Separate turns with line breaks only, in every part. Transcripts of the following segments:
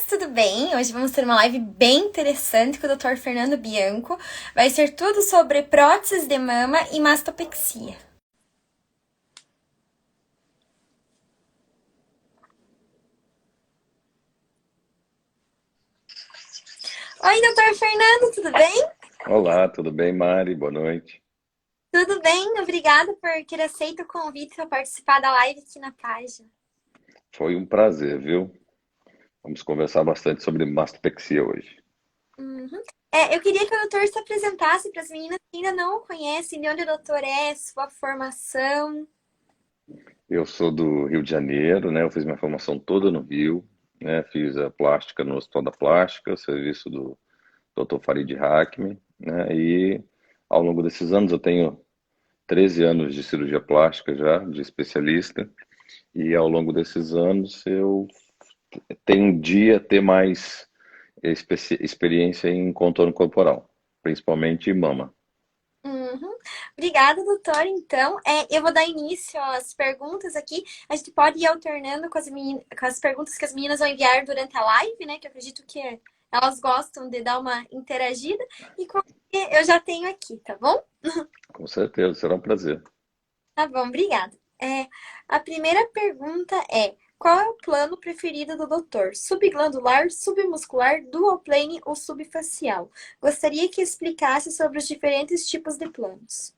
tudo bem? Hoje vamos ter uma live bem interessante com o Dr. Fernando Bianco. Vai ser tudo sobre próteses de mama e mastopexia. Oi, Dr. Fernando, tudo bem?
Olá, tudo bem, Mari? Boa noite.
Tudo bem, obrigada por ter aceito o convite para participar da live aqui na página.
Foi um prazer, viu? Vamos conversar bastante sobre mastopexia hoje.
Uhum. Eu queria que o doutor se apresentasse para as meninas que ainda não o conhecem, de onde o doutor é, sua formação.
Eu sou do Rio de Janeiro, né? Eu fiz minha formação toda no Rio, né? Fiz a plástica no Hospital da Plástica, serviço do Dr. Farid Hakmi, né? E ao longo desses anos eu tenho 13 anos de cirurgia plástica já, de especialista, e ao longo desses anos eu tendi a ter mais experiência em contorno corporal, principalmente mama.
Uhum. Obrigada, doutora. Então, eu vou dar início às perguntas aqui. A gente pode ir alternando com as perguntas que as meninas vão enviar durante a live, né? Que eu acredito que elas gostam de dar uma interagida. E com que eu já tenho aqui, tá bom?
Com certeza, será um prazer.
Tá bom, obrigada. A primeira pergunta é: qual é o plano preferido do doutor? Subglandular, submuscular, dual plane ou subfacial? Gostaria que explicasse sobre os diferentes tipos de planos.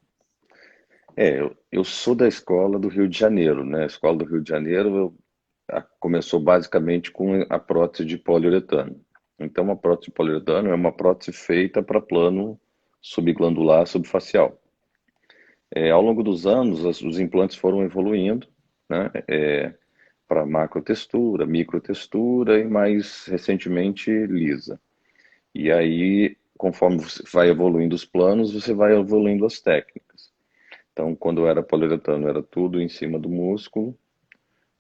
Eu sou da escola do Rio de Janeiro, né? A escola do Rio de Janeiro começou basicamente com a prótese de poliuretano. Então, a prótese de poliuretano é uma prótese feita para plano subglandular, subfacial. Ao longo dos anos, os implantes foram evoluindo, né? Para macrotextura, microtextura e mais recentemente lisa. E aí, conforme você vai evoluindo os planos, você vai evoluindo as técnicas. Então, quando era poliuretano, era tudo em cima do músculo.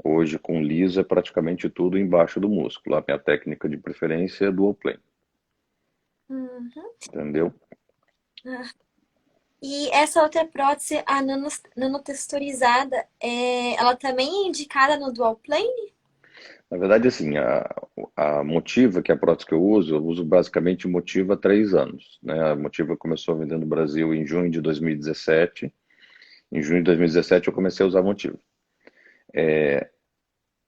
Hoje, com liso, é praticamente tudo embaixo do músculo. A minha técnica de preferência é dual plane.
Uhum.
Entendeu?
E essa outra prótese, a nanotexturizada, ela também é indicada no dual plane?
Na verdade, assim, a Motiva, que é a prótese que eu uso basicamente Motiva há 3 anos. Né? A Motiva começou a vender no Brasil em junho de 2017. Em junho de 2017 eu comecei a usar a Motiva.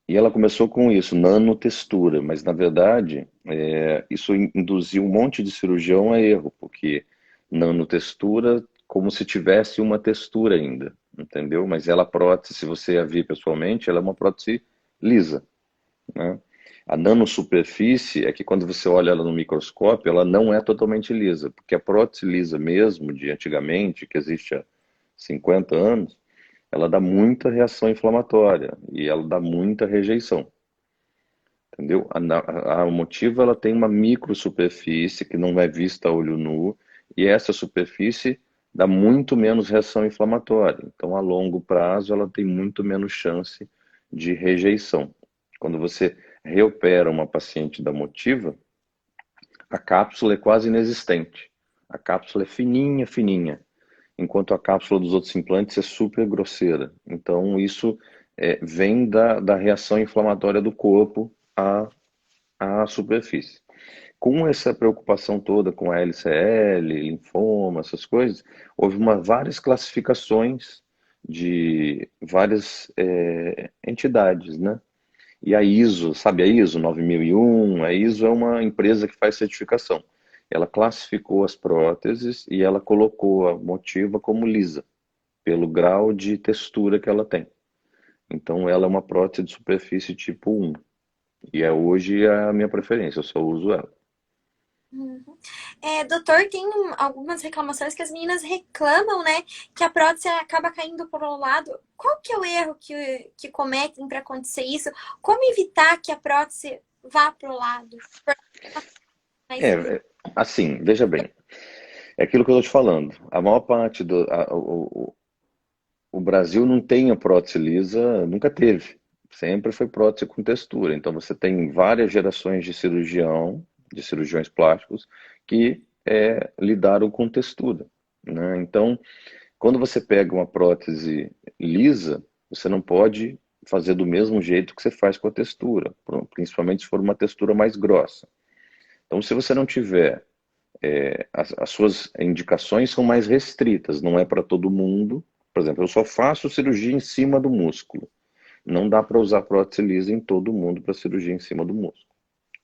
E ela começou com isso, nanotextura, mas na verdade isso induziu um monte de cirurgião a erro, porque nanotextura como se tivesse uma textura ainda, entendeu? Mas ela prótese, se você a vir pessoalmente, ela é uma prótese lisa, né? A nanosuperfície é que quando você olha ela no microscópio, ela não é totalmente lisa, porque a prótese lisa mesmo, de antigamente, que existe há 50 anos, ela dá muita reação inflamatória e ela dá muita rejeição, entendeu? A Motiva ela tem uma microsuperfície que não é vista a olho nu e essa superfície dá muito menos reação inflamatória. Então, a longo prazo, ela tem muito menos chance de rejeição. Quando você reopera uma paciente da Motiva, a cápsula é quase inexistente. A cápsula é fininha, fininha, enquanto a cápsula dos outros implantes é super grosseira. Então, isso vem da reação inflamatória do corpo à superfície. Com essa preocupação toda com a LCL, linfoma, essas coisas, houve várias classificações de várias entidades, né? E a ISO, sabe a ISO 9001? A ISO é uma empresa que faz certificação. Ela classificou as próteses e ela colocou a Motiva como lisa, pelo grau de textura que ela tem. Então ela é uma prótese de superfície tipo 1. E hoje a minha preferência, eu só uso ela.
Uhum. Doutor, tem algumas reclamações que as meninas reclamam, né? Que a prótese acaba caindo para o lado. Qual que é o erro que cometem para acontecer isso? Como evitar que a prótese vá para o lado?
É,
Mas,
é, assim, veja bem, é aquilo que eu estou te falando. A maior parte o Brasil não tem a prótese lisa, nunca teve. Sempre foi prótese com textura. Então você tem várias gerações de cirurgiões plásticos, que lidaram com textura, né? Então, quando você pega uma prótese lisa, você não pode fazer do mesmo jeito que você faz com a textura, principalmente se for uma textura mais grossa. Então, se você não tiver, as suas indicações são mais restritas, não é para todo mundo. Por exemplo, eu só faço cirurgia em cima do músculo. Não dá para usar prótese lisa em todo mundo para cirurgia em cima do músculo,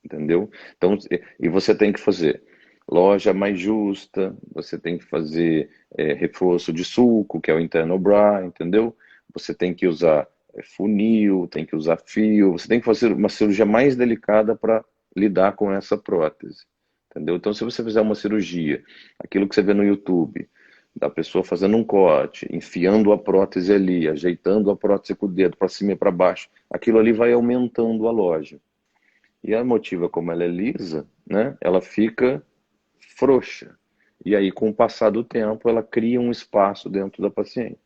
entendeu? Então, e você tem que fazer loja mais justa, você tem que fazer reforço de sulco, que é o internal bra, entendeu? Você tem que usar funil, tem que usar fio, você tem que fazer uma cirurgia mais delicada para lidar com essa prótese, entendeu? Então, se você fizer uma cirurgia, aquilo que você vê no YouTube, da pessoa fazendo um corte, enfiando a prótese ali, ajeitando a prótese com o dedo para cima e para baixo, aquilo ali vai aumentando a loja. E a motiva, como ela é lisa, né, ela fica frouxa. E aí, com o passar do tempo, ela cria um espaço dentro da paciente.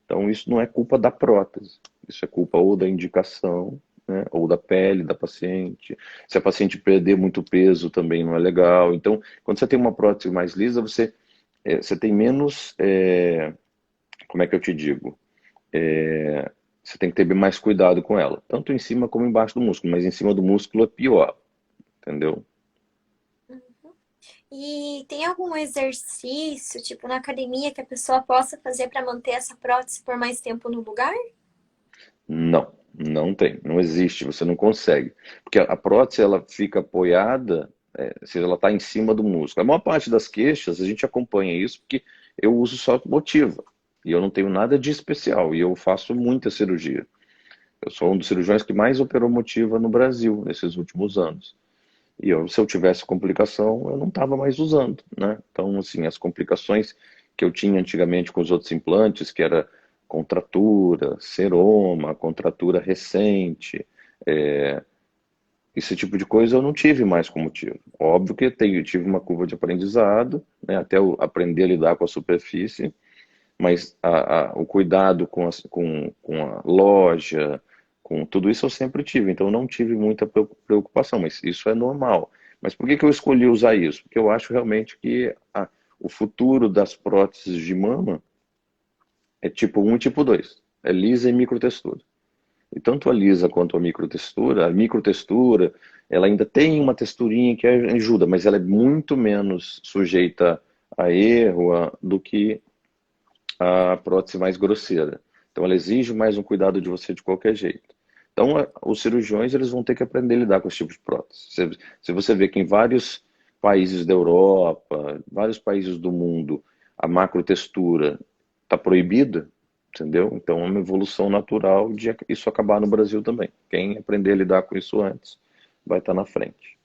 Então, isso não é culpa da prótese. Isso é culpa ou da indicação, né, ou da pele da paciente. Se a paciente perder muito peso, também não é legal. Então, quando você tem uma prótese mais lisa, você tem menos, como é que eu te digo? Você tem que ter mais cuidado com ela, tanto em cima como embaixo do músculo, mas em cima do músculo é pior, entendeu?
E tem algum exercício, tipo na academia, que a pessoa possa fazer para manter essa prótese por mais tempo no lugar?
Não, não tem, não existe, você não consegue. Porque a prótese ela fica apoiada, se ela está em cima do músculo. A maior parte das queixas a gente acompanha isso porque eu uso só motiva e eu não tenho nada de especial e eu faço muita cirurgia. Eu sou um dos cirurgiões que mais operou motiva no Brasil nesses últimos anos. E se eu tivesse complicação, eu não estava mais usando, né? Então, assim, as complicações que eu tinha antigamente com os outros implantes, que era contratura, seroma, contratura recente, é, esse tipo de coisa eu não tive mais com motivo. Óbvio que eu tive uma curva de aprendizado, né, até eu aprender a lidar com a superfície, mas o cuidado com a loja, com tudo isso eu sempre tive, então eu não tive muita preocupação, mas isso é normal. Mas por que que eu escolhi usar isso? Porque eu acho realmente que o futuro das próteses de mama é tipo um e tipo 2, é lisa e microtextura. E tanto a lisa quanto a microtextura, ela ainda tem uma texturinha que ajuda, mas ela é muito menos sujeita a erro do que a prótese mais grosseira. Então ela exige mais um cuidado de você de qualquer jeito. Então os cirurgiões eles vão ter que aprender a lidar com esse tipo de prótese. Se você vê que em vários países da Europa, vários países do mundo, a macrotextura está proibida, entendeu? Então é uma evolução natural de isso acabar no Brasil também. Quem aprender a lidar com isso antes vai estar na frente.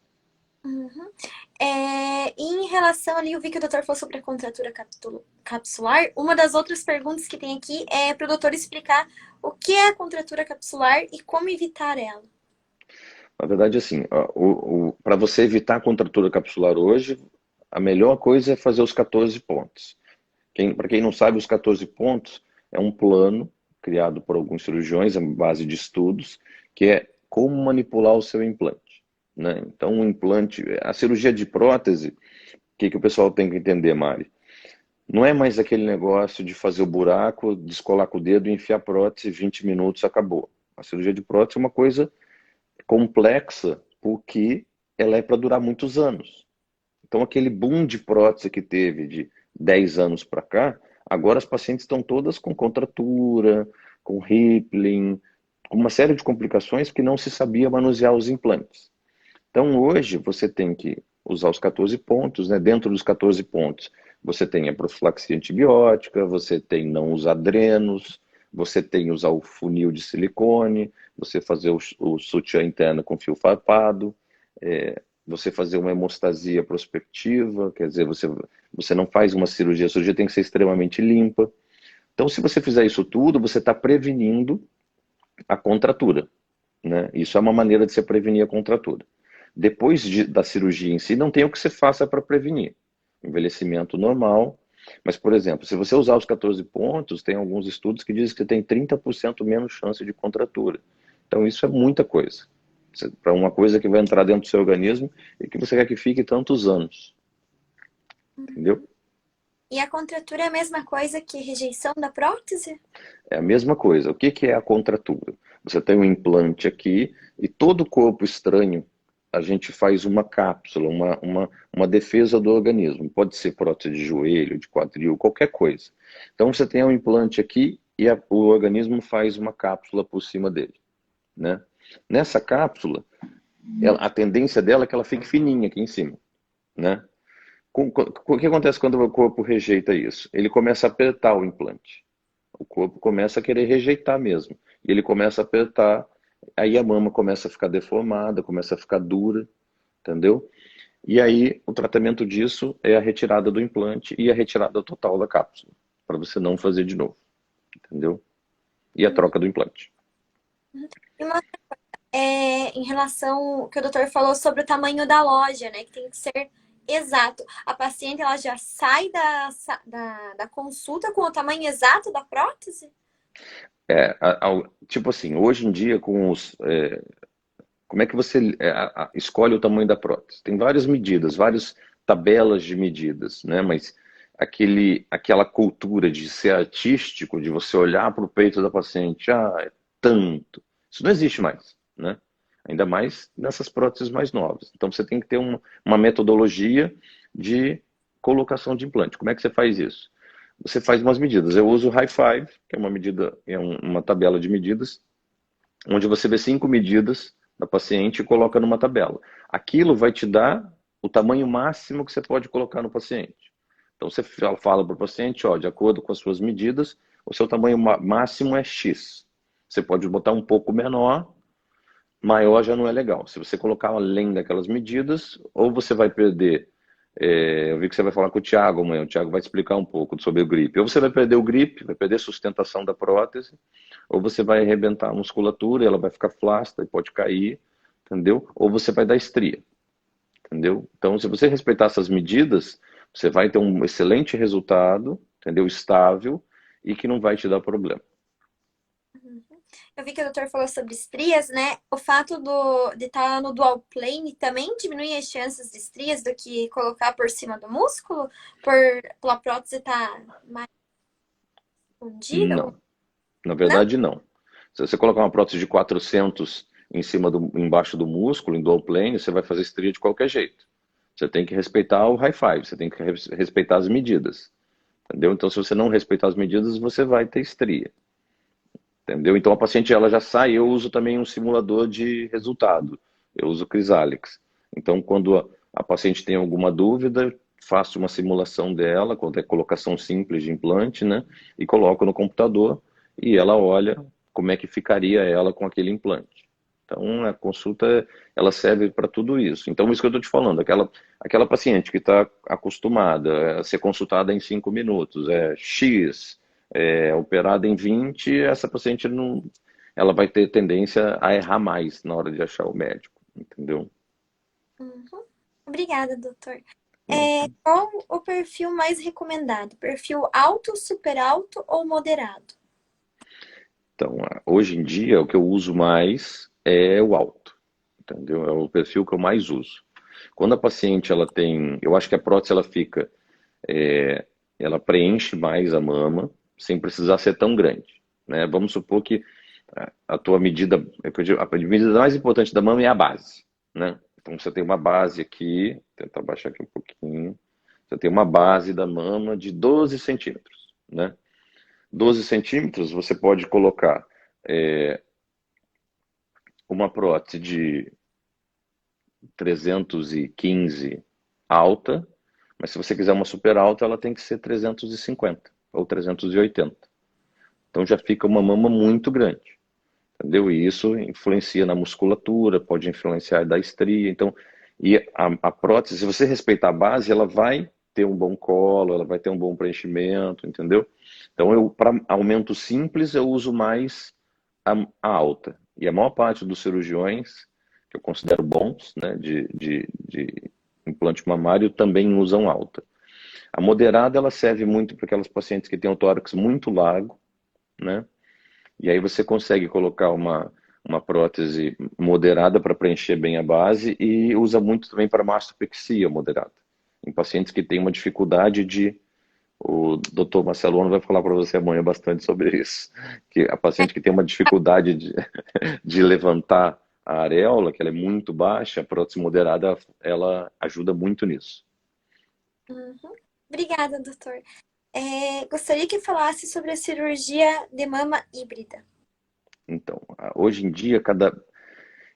Uhum. E em relação ali, eu vi que o doutor falou sobre a contratura capsular. Uma das outras perguntas que tem aqui é para o doutor explicar o que é a contratura capsular e como evitar ela.
Na verdade, assim, para você evitar a contratura capsular hoje, a melhor coisa é fazer os 14 pontos. Para quem não sabe, os 14 pontos é um plano criado por alguns cirurgiões, em base de estudos, que é como manipular o seu implante, né? Então, o implante, a cirurgia de prótese, o que o pessoal tem que entender, Mari? Não é mais aquele negócio de fazer o buraco, descolar com o dedo, enfiar a prótese, 20 minutos, acabou. A cirurgia de prótese é uma coisa complexa porque ela é para durar muitos anos. Então, aquele boom de prótese que teve de 10 anos para cá, agora as pacientes estão todas com contratura, com rippling, com uma série de complicações que não se sabia manusear os implantes. Então, hoje, você tem que usar os 14 pontos, né? Dentro dos 14 pontos, você tem a profilaxia antibiótica, você tem não usar drenos, você tem usar o funil de silicone, você fazer o sutiã interno com fio farpado, você fazer uma hemostasia prospectiva, quer dizer, você não faz uma cirurgia, a cirurgia tem que ser extremamente limpa. Então, se você fizer isso tudo, você está prevenindo a contratura, né? Isso é uma maneira de se prevenir a contratura. Depois da cirurgia em si, não tem o que você faça para prevenir. Envelhecimento normal. Mas, por exemplo, se você usar os 14 pontos, tem alguns estudos que dizem que você tem 30% menos chance de contratura. Então, isso é muita coisa. Para uma coisa que vai entrar dentro do seu organismo e que você quer que fique tantos anos. Entendeu?
E a contratura é a mesma coisa que rejeição da prótese?
É a mesma coisa. O que é a contratura? Você tem um implante aqui e todo corpo estranho a gente faz uma cápsula, uma defesa do organismo. Pode ser prótese de joelho, de quadril, qualquer coisa. Então você tem um implante aqui e o organismo faz uma cápsula por cima dele, né? Nessa cápsula, a tendência dela é que ela fique fininha aqui em cima, né? O que acontece quando o corpo rejeita isso? Ele começa a apertar o implante. O corpo começa a querer rejeitar mesmo. E ele começa a apertar, aí a mama começa a ficar deformada, começa a ficar dura, entendeu? E aí o tratamento disso é a retirada do implante e a retirada total da cápsula, para você não fazer de novo, entendeu? E a troca do implante.
E uma, em relação ao que o doutor falou sobre o tamanho da loja, né? Que tem que ser exato. A paciente ela já sai da consulta com o tamanho exato da prótese?
Tipo assim, hoje em dia com os como é que você escolhe o tamanho da prótese? Tem várias medidas, várias tabelas de medidas, né? Mas aquela cultura de ser artístico, de você olhar para o peito da paciente, é tanto. Isso não existe mais, né? Ainda mais nessas próteses mais novas. Então você tem que ter uma metodologia de colocação de implante. Como é que você faz isso? Você faz umas medidas. Eu uso o High Five, que é uma medida, uma tabela de medidas, onde você vê 5 medidas da paciente e coloca numa tabela. Aquilo vai te dar o tamanho máximo que você pode colocar no paciente. Então você fala para o paciente, ó, de acordo com as suas medidas, o seu tamanho máximo é X. Você pode botar um pouco menor, maior já não é legal. Se você colocar além daquelas medidas, ou você vai perder. Eu vi que você vai falar com o Thiago amanhã. O Thiago vai explicar um pouco sobre o grip. Ou você vai perder o grip, vai perder a sustentação da prótese, ou você vai arrebentar a musculatura, ela vai ficar flácida e pode cair, entendeu? Ou você vai dar estria, entendeu? Então, se você respeitar essas medidas, você vai ter um excelente resultado, entendeu? Estável e que não vai te dar problema.
Eu vi que o doutor falou sobre estrias, né? O fato de estar no dual plane também diminui as chances de estrias do que colocar por cima do músculo? Pela prótese estar mais fundida?
Não, na
Não?
verdade não. Se você colocar uma prótese de 400 embaixo do músculo, em dual plane, você vai fazer estria de qualquer jeito. Você tem que respeitar o high five, você tem que respeitar as medidas, entendeu? Então, se você não respeitar as medidas, você vai ter estria, entendeu? Então, a paciente ela já sai. Eu uso também um simulador de resultado. Eu uso o Chrysalix. Então, quando a paciente tem alguma dúvida, faço uma simulação dela, quando é colocação simples de implante, né? E coloco no computador e ela olha como é que ficaria ela com aquele implante. Então, a consulta, ela serve para tudo isso. Então, isso que eu estou te falando, aquela paciente que está acostumada a ser consultada em 5 minutos, X, operada em 20, essa paciente não, ela vai ter tendência a errar mais na hora de achar o médico, entendeu?
Uhum. Obrigada, doutor.
Ok.
Qual o perfil mais recomendado? Perfil alto, super alto ou moderado?
Então, hoje em dia, o que eu uso mais é o alto, entendeu? É o perfil que eu mais uso. Quando a paciente, ela tem, eu acho que a prótese, ela fica, ela preenche mais a mama, sem precisar ser tão grande, né? Vamos supor que a tua medida, a medida mais importante da mama é a base, né? Então você tem uma base aqui, vou tentar baixar aqui um pouquinho. Você tem uma base da mama de 12 centímetros, né? 12 centímetros você pode colocar uma prótese de 315 alta, mas se você quiser uma super alta, ela tem que ser 350 ou 380. Então já fica uma mama muito grande, entendeu? E isso influencia na musculatura, pode influenciar da estria. Então, e a prótese, se você respeitar a base, ela vai ter um bom colo, ela vai ter um bom preenchimento, entendeu? Então, para aumento simples, eu uso mais a alta. E a maior parte dos cirurgiões, que eu considero bons, né, de implante mamário, também usam alta. A moderada, ela serve muito para aquelas pacientes que têm o tórax muito largo, né? E aí você consegue colocar uma prótese moderada para preencher bem a base e usa muito também para mastopexia moderada, em pacientes que têm uma dificuldade de O doutor Marcelo Ono vai falar para você amanhã bastante sobre isso. Que a paciente que tem uma dificuldade de levantar a areola, que ela é muito baixa, a prótese moderada, ela ajuda muito nisso.
Uhum. Obrigada, doutor. Gostaria que falasse sobre a cirurgia de mama híbrida.
Então, hoje em dia,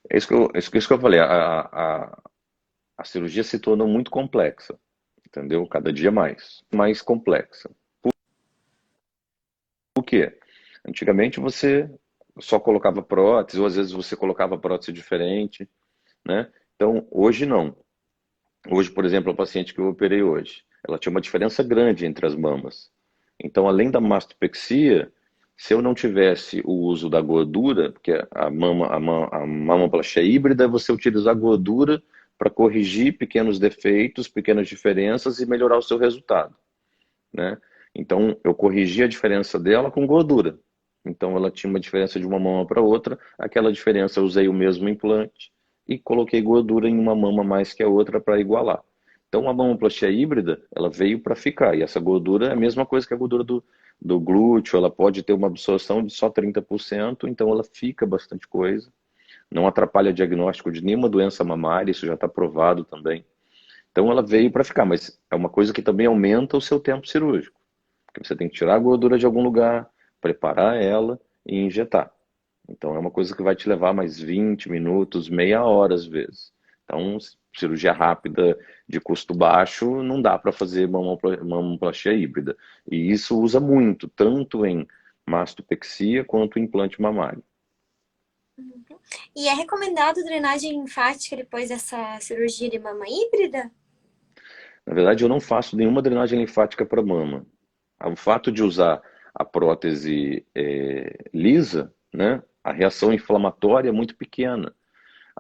é isso que eu falei, a cirurgia se tornou muito complexa, entendeu? Cada dia mais complexa. Por quê? Antigamente você só colocava prótese, ou às vezes você colocava prótese diferente, né? Então, hoje não. Hoje, por exemplo, a paciente que eu operei hoje, ela tinha uma diferença grande entre as mamas. Então, além da mastopexia, se eu não tivesse o uso da gordura, porque a mamoplastia híbrida é você utilizar gordura para corrigir pequenos defeitos, pequenas diferenças e melhorar o seu resultado, né? Então, eu corrigi a diferença dela com gordura. Então, ela tinha uma diferença de uma mama para outra. Aquela diferença, eu usei o mesmo implante e coloquei gordura em uma mama mais que a outra para igualar. Então, a mamoplastia híbrida, ela veio para ficar. E essa gordura é a mesma coisa que a gordura do glúteo. Ela pode ter uma absorção de só 30%, então ela fica bastante coisa. Não atrapalha diagnóstico de nenhuma doença mamária, isso já está provado também. Então, ela veio para ficar, mas é uma coisa que também aumenta o seu tempo cirúrgico. Porque você tem que tirar a gordura de algum lugar, preparar ela e injetar. Então é uma coisa que vai te levar mais 20 minutos, meia hora às vezes. Então, cirurgia rápida, de custo baixo, não dá para fazer mamoplastia híbrida. E isso usa muito, tanto em mastopexia quanto em implante mamário.
E é recomendado drenagem linfática depois dessa cirurgia de mama híbrida?
Na verdade, eu não faço nenhuma drenagem linfática para mama. O fato de usar a prótese lisa, né, a reação inflamatória é muito pequena.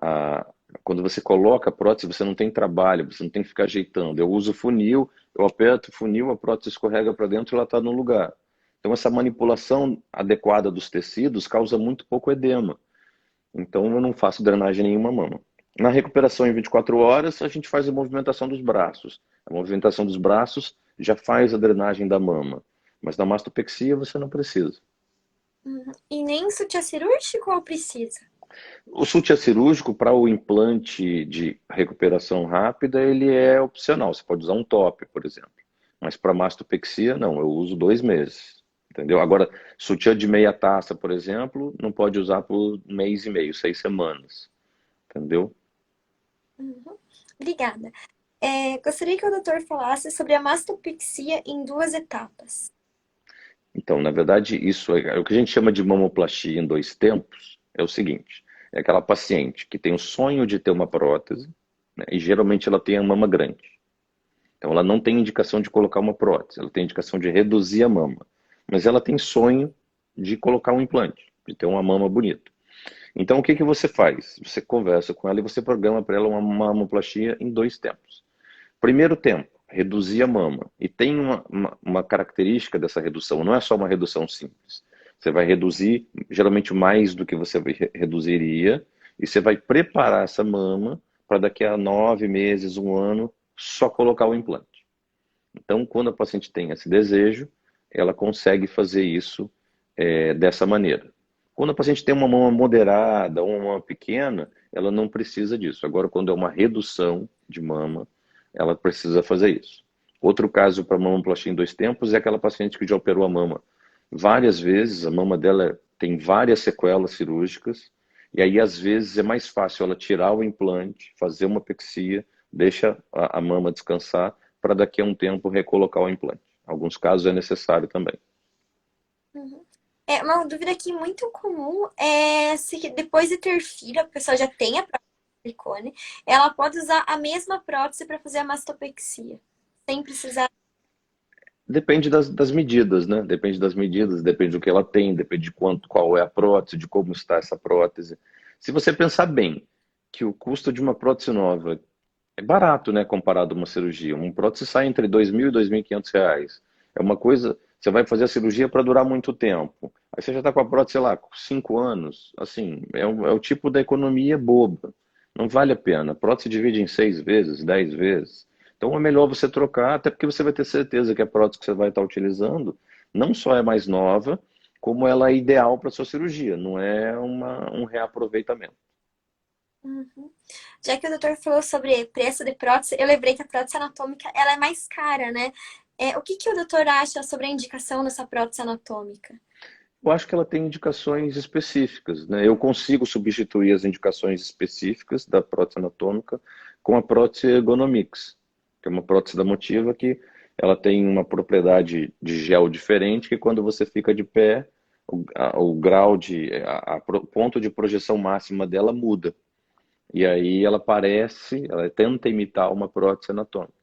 A, Quando você coloca a prótese, você não tem trabalho, você não tem que ficar ajeitando. Eu uso funil, eu aperto o funil, a prótese escorrega para dentro e ela está no lugar. Então, essa manipulação adequada dos tecidos causa muito pouco edema. Então, eu não faço drenagem nenhuma mama. Na recuperação em 24 horas, a gente faz a movimentação dos braços. A movimentação dos braços já faz a drenagem da mama. Mas na mastopexia você não precisa.
Uhum. E nem sutiã cirúrgico ou precisa?
O sutiã cirúrgico para o implante de recuperação rápida, ele é opcional. Você pode usar um top, por exemplo. Mas para mastopexia, não. Eu uso 2 meses. Entendeu? Agora, sutiã de meia taça, por exemplo, não pode usar por mês e meio, 6 semanas. Entendeu?
Uhum. Obrigada. Gostaria que o doutor falasse sobre a mastopexia em duas etapas.
Então, na verdade, isso é o que a gente chama de mamoplastia em 2 tempos. É o seguinte: é aquela paciente que tem o sonho de ter uma prótese, né, e geralmente ela tem a mama grande. Então, ela não tem indicação de colocar uma prótese, ela tem indicação de reduzir a mama. Mas ela tem sonho de colocar um implante, de ter uma mama bonita. Então, o que que você faz? Você conversa com ela e você programa para ela uma mamoplastia em 2 tempos. Primeiro tempo, reduzir a mama. E tem uma característica dessa redução, não é só uma redução simples. Você vai reduzir geralmente mais do que você reduziria, e você vai preparar essa mama para daqui a 9 meses, um ano, só colocar o implante. Então, quando a paciente tem esse desejo, ela consegue fazer isso dessa maneira. Quando a paciente tem uma mama moderada ou uma mama pequena, ela não precisa disso. Agora, quando é uma redução de mama, ela precisa fazer isso. Outro caso para mamoplastia em 2 tempos é aquela paciente que já operou a mama várias vezes, a mama dela tem várias sequelas cirúrgicas, e aí às vezes é mais fácil ela tirar o implante, fazer uma pexia, deixa a mama descansar, para daqui a um tempo recolocar o implante. Em alguns casos é necessário também.
Uhum. Uma dúvida aqui muito comum é se depois de ter filho, a pessoa já tem a prótese de silicone, ela pode usar a mesma prótese para fazer a mastopexia, sem precisar.
Depende das medidas, né? Depende das medidas, depende do que ela tem, depende de qual é a prótese, de como está essa prótese. Se você pensar bem que o custo de uma prótese nova é barato, né, comparado a uma cirurgia. Uma prótese sai entre 2.000 e 2.500 reais. É uma coisa, você vai fazer a cirurgia para durar muito tempo. Aí você já está com a prótese, sei lá, com 5 anos. Assim, é o tipo da economia boba. Não vale a pena. A prótese divide em 6 vezes, 10 vezes. Então é melhor você trocar, até porque você vai ter certeza que a prótese que você vai estar utilizando não só é mais nova, como ela é ideal para sua cirurgia, não é um reaproveitamento.
Uhum. Já que o doutor falou sobre preço de prótese, eu lembrei que a prótese anatômica ela é mais cara, né? O que que o doutor acha sobre a indicação dessa prótese anatômica?
Eu acho que ela tem indicações específicas, né? Eu consigo substituir as indicações específicas da prótese anatômica com a prótese Ergonomix, que é uma prótese da Motiva que ela tem uma propriedade de gel diferente, que quando você fica de pé, o grau o ponto de projeção máxima dela muda. E aí ela parece, ela tenta imitar uma prótese anatômica.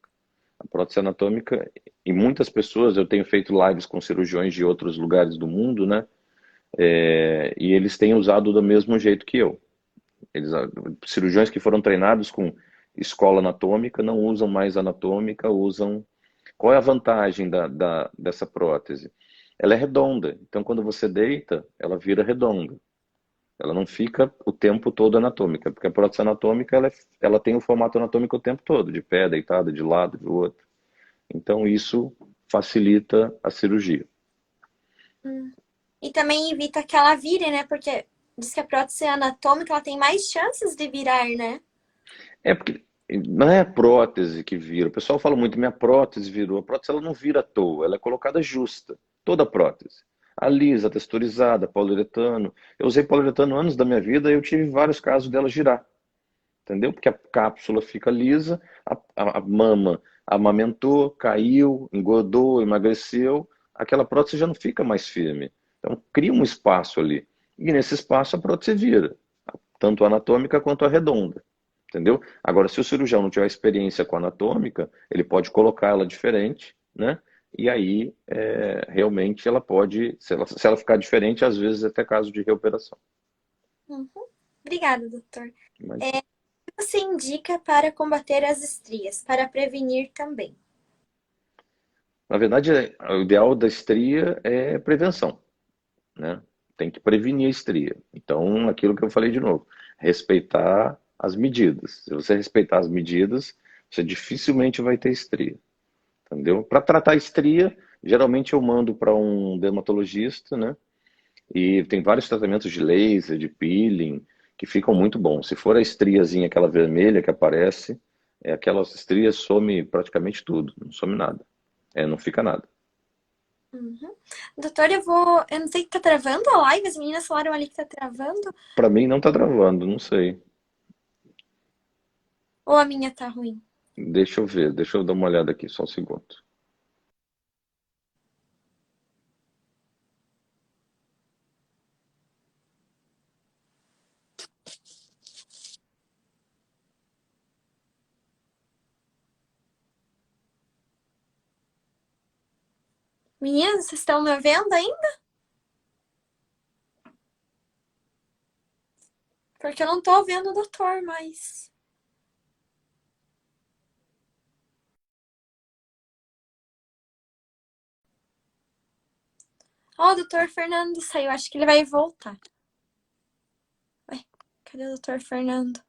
A prótese anatômica, e muitas pessoas, eu tenho feito lives com cirurgiões de outros lugares do mundo, né? E eles têm usado do mesmo jeito que eu. Cirurgiões que foram treinados com escola anatômica não usam mais anatômica, usam. Qual é a vantagem dessa prótese? Ela é redonda, então quando você deita, ela vira redonda. Ela não fica o tempo todo anatômica, porque a prótese anatômica ela tem o formato anatômico o tempo todo, de pé, deitada, de lado, de outro. Então isso facilita a cirurgia.
Hum. E também evita que ela vire, né? Porque diz que a prótese anatômica ela tem mais chances de virar, né?
É porque não é a prótese que vira. O pessoal fala muito, minha prótese virou. A prótese ela não vira à toa, ela é colocada justa. Toda prótese. A lisa, a texturizada, poliuretano. Eu usei poliuretano anos da minha vida e eu tive vários casos dela girar. Entendeu? Porque a cápsula fica lisa, a mama amamentou, caiu, engordou, emagreceu. Aquela prótese já não fica mais firme. Então cria um espaço ali. E nesse espaço a prótese vira. Tanto a anatômica quanto a redonda. Entendeu? Agora, se o cirurgião não tiver experiência com a anatômica, ele pode colocar ela diferente, né? E aí, realmente, ela pode, se ela ficar diferente, às vezes é até caso de reoperação.
Uhum. Obrigada, doutor.
Mas,
O que você indica para combater as estrias, para prevenir também?
na verdade, o ideal da estria é prevenção, né? Tem que prevenir a estria. Então, aquilo que eu falei de novo, respeitar as medidas. Se você respeitar as medidas, você dificilmente vai ter estria. Entendeu? Para tratar a estria, geralmente eu mando para um dermatologista, né? E tem vários tratamentos de laser, de peeling, que ficam muito bons. Se for a estriazinha, aquela vermelha que aparece, aquelas estrias some praticamente tudo, não some nada. Não fica nada.
Uhum. Doutor, eu não sei se tá travando a live, as meninas falaram ali que tá travando,
Para mim não tá travando, não sei.
ou a minha tá ruim?
Deixa eu ver, deixa eu dar uma olhada aqui, só um segundo.
Meninas, vocês estão me vendo ainda? Porque eu não tô vendo o doutor mais. Ó, o doutor Fernando saiu, acho que ele vai voltar. Ué, cadê o doutor Fernando?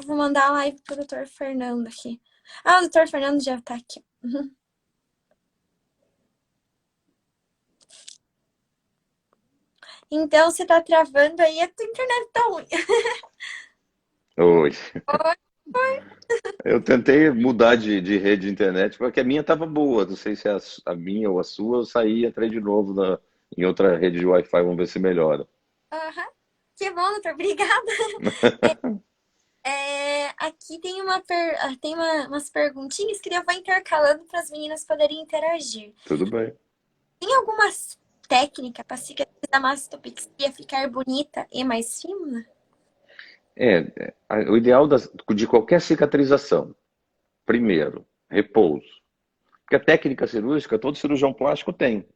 Vou mandar a live pro doutor Fernando aqui. Ah, o doutor Fernando já tá aqui. Uhum. Então, você tá travando aí, a tua internet tá ruim.
Oi.
Oi.
Eu tentei mudar de rede de internet, porque a minha estava boa. Não sei se é a minha ou a sua. Eu saí e entrei de novo em outra rede de Wi-Fi. Vamos ver se melhora.
Aham. Que bom, doutor. Obrigada. Aqui tem umas perguntinhas que eu vou intercalando para as meninas poderem interagir.
Tudo bem.
Tem algumas técnicas para cicatrizar a mastopexia ficar bonita e mais fina?
O ideal de qualquer cicatrização, primeiro, repouso. Porque a técnica cirúrgica, todo cirurgião plástico tem.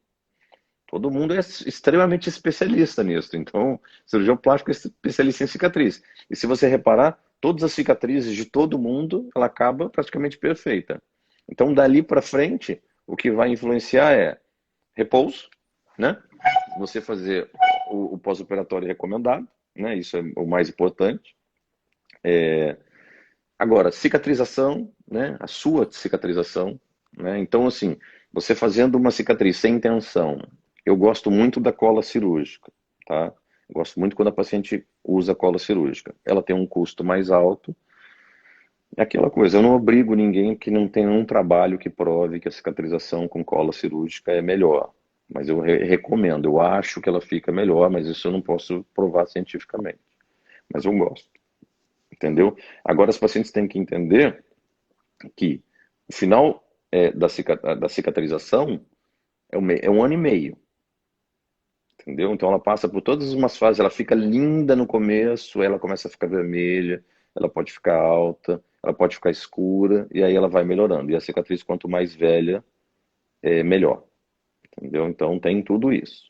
Todo mundo é extremamente especialista nisso. Então, cirurgião plástico é especialista em cicatriz. E se você reparar, todas as cicatrizes de todo mundo, ela acaba praticamente perfeita. Então, dali para frente, o que vai influenciar é repouso, né? Você fazer o pós-operatório recomendado, né? Isso é o mais importante. Agora, cicatrização, né? A sua cicatrização, né? Então, assim, você fazendo uma cicatriz sem intenção, eu gosto muito da cola cirúrgica, tá? Eu gosto muito quando a paciente usa cola cirúrgica. Ela tem um custo mais alto. É aquela coisa, eu não obrigo ninguém que não tenha um trabalho que prove que a cicatrização com cola cirúrgica é melhor. Mas eu recomendo, eu acho que ela fica melhor, mas isso eu não posso provar cientificamente. Mas eu gosto, entendeu? Agora, os pacientes têm que entender que o final da cicatrização é um ano e meio, entendeu? Então ela passa por todas umas fases, ela fica linda no começo, ela começa a ficar vermelha, ela pode ficar alta, ela pode ficar escura, e aí ela vai melhorando. E a cicatriz, quanto mais velha, melhor, entendeu? Então tem tudo isso.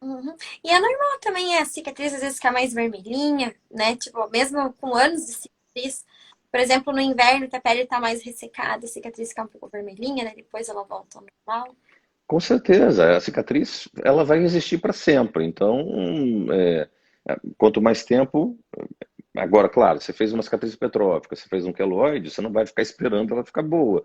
Uhum. E é normal também a cicatriz às vezes ficar mais vermelhinha, né? Tipo, mesmo com anos de cicatriz. Por exemplo, no inverno, que a pele tá mais ressecada, a cicatriz fica um pouco vermelhinha, né? Depois ela volta ao normal.
Com certeza, a cicatriz ela vai existir para sempre. Então, quanto mais tempo, agora, claro, você fez uma cicatriz petrófica, você fez um queloide, você não vai ficar esperando ela ficar boa.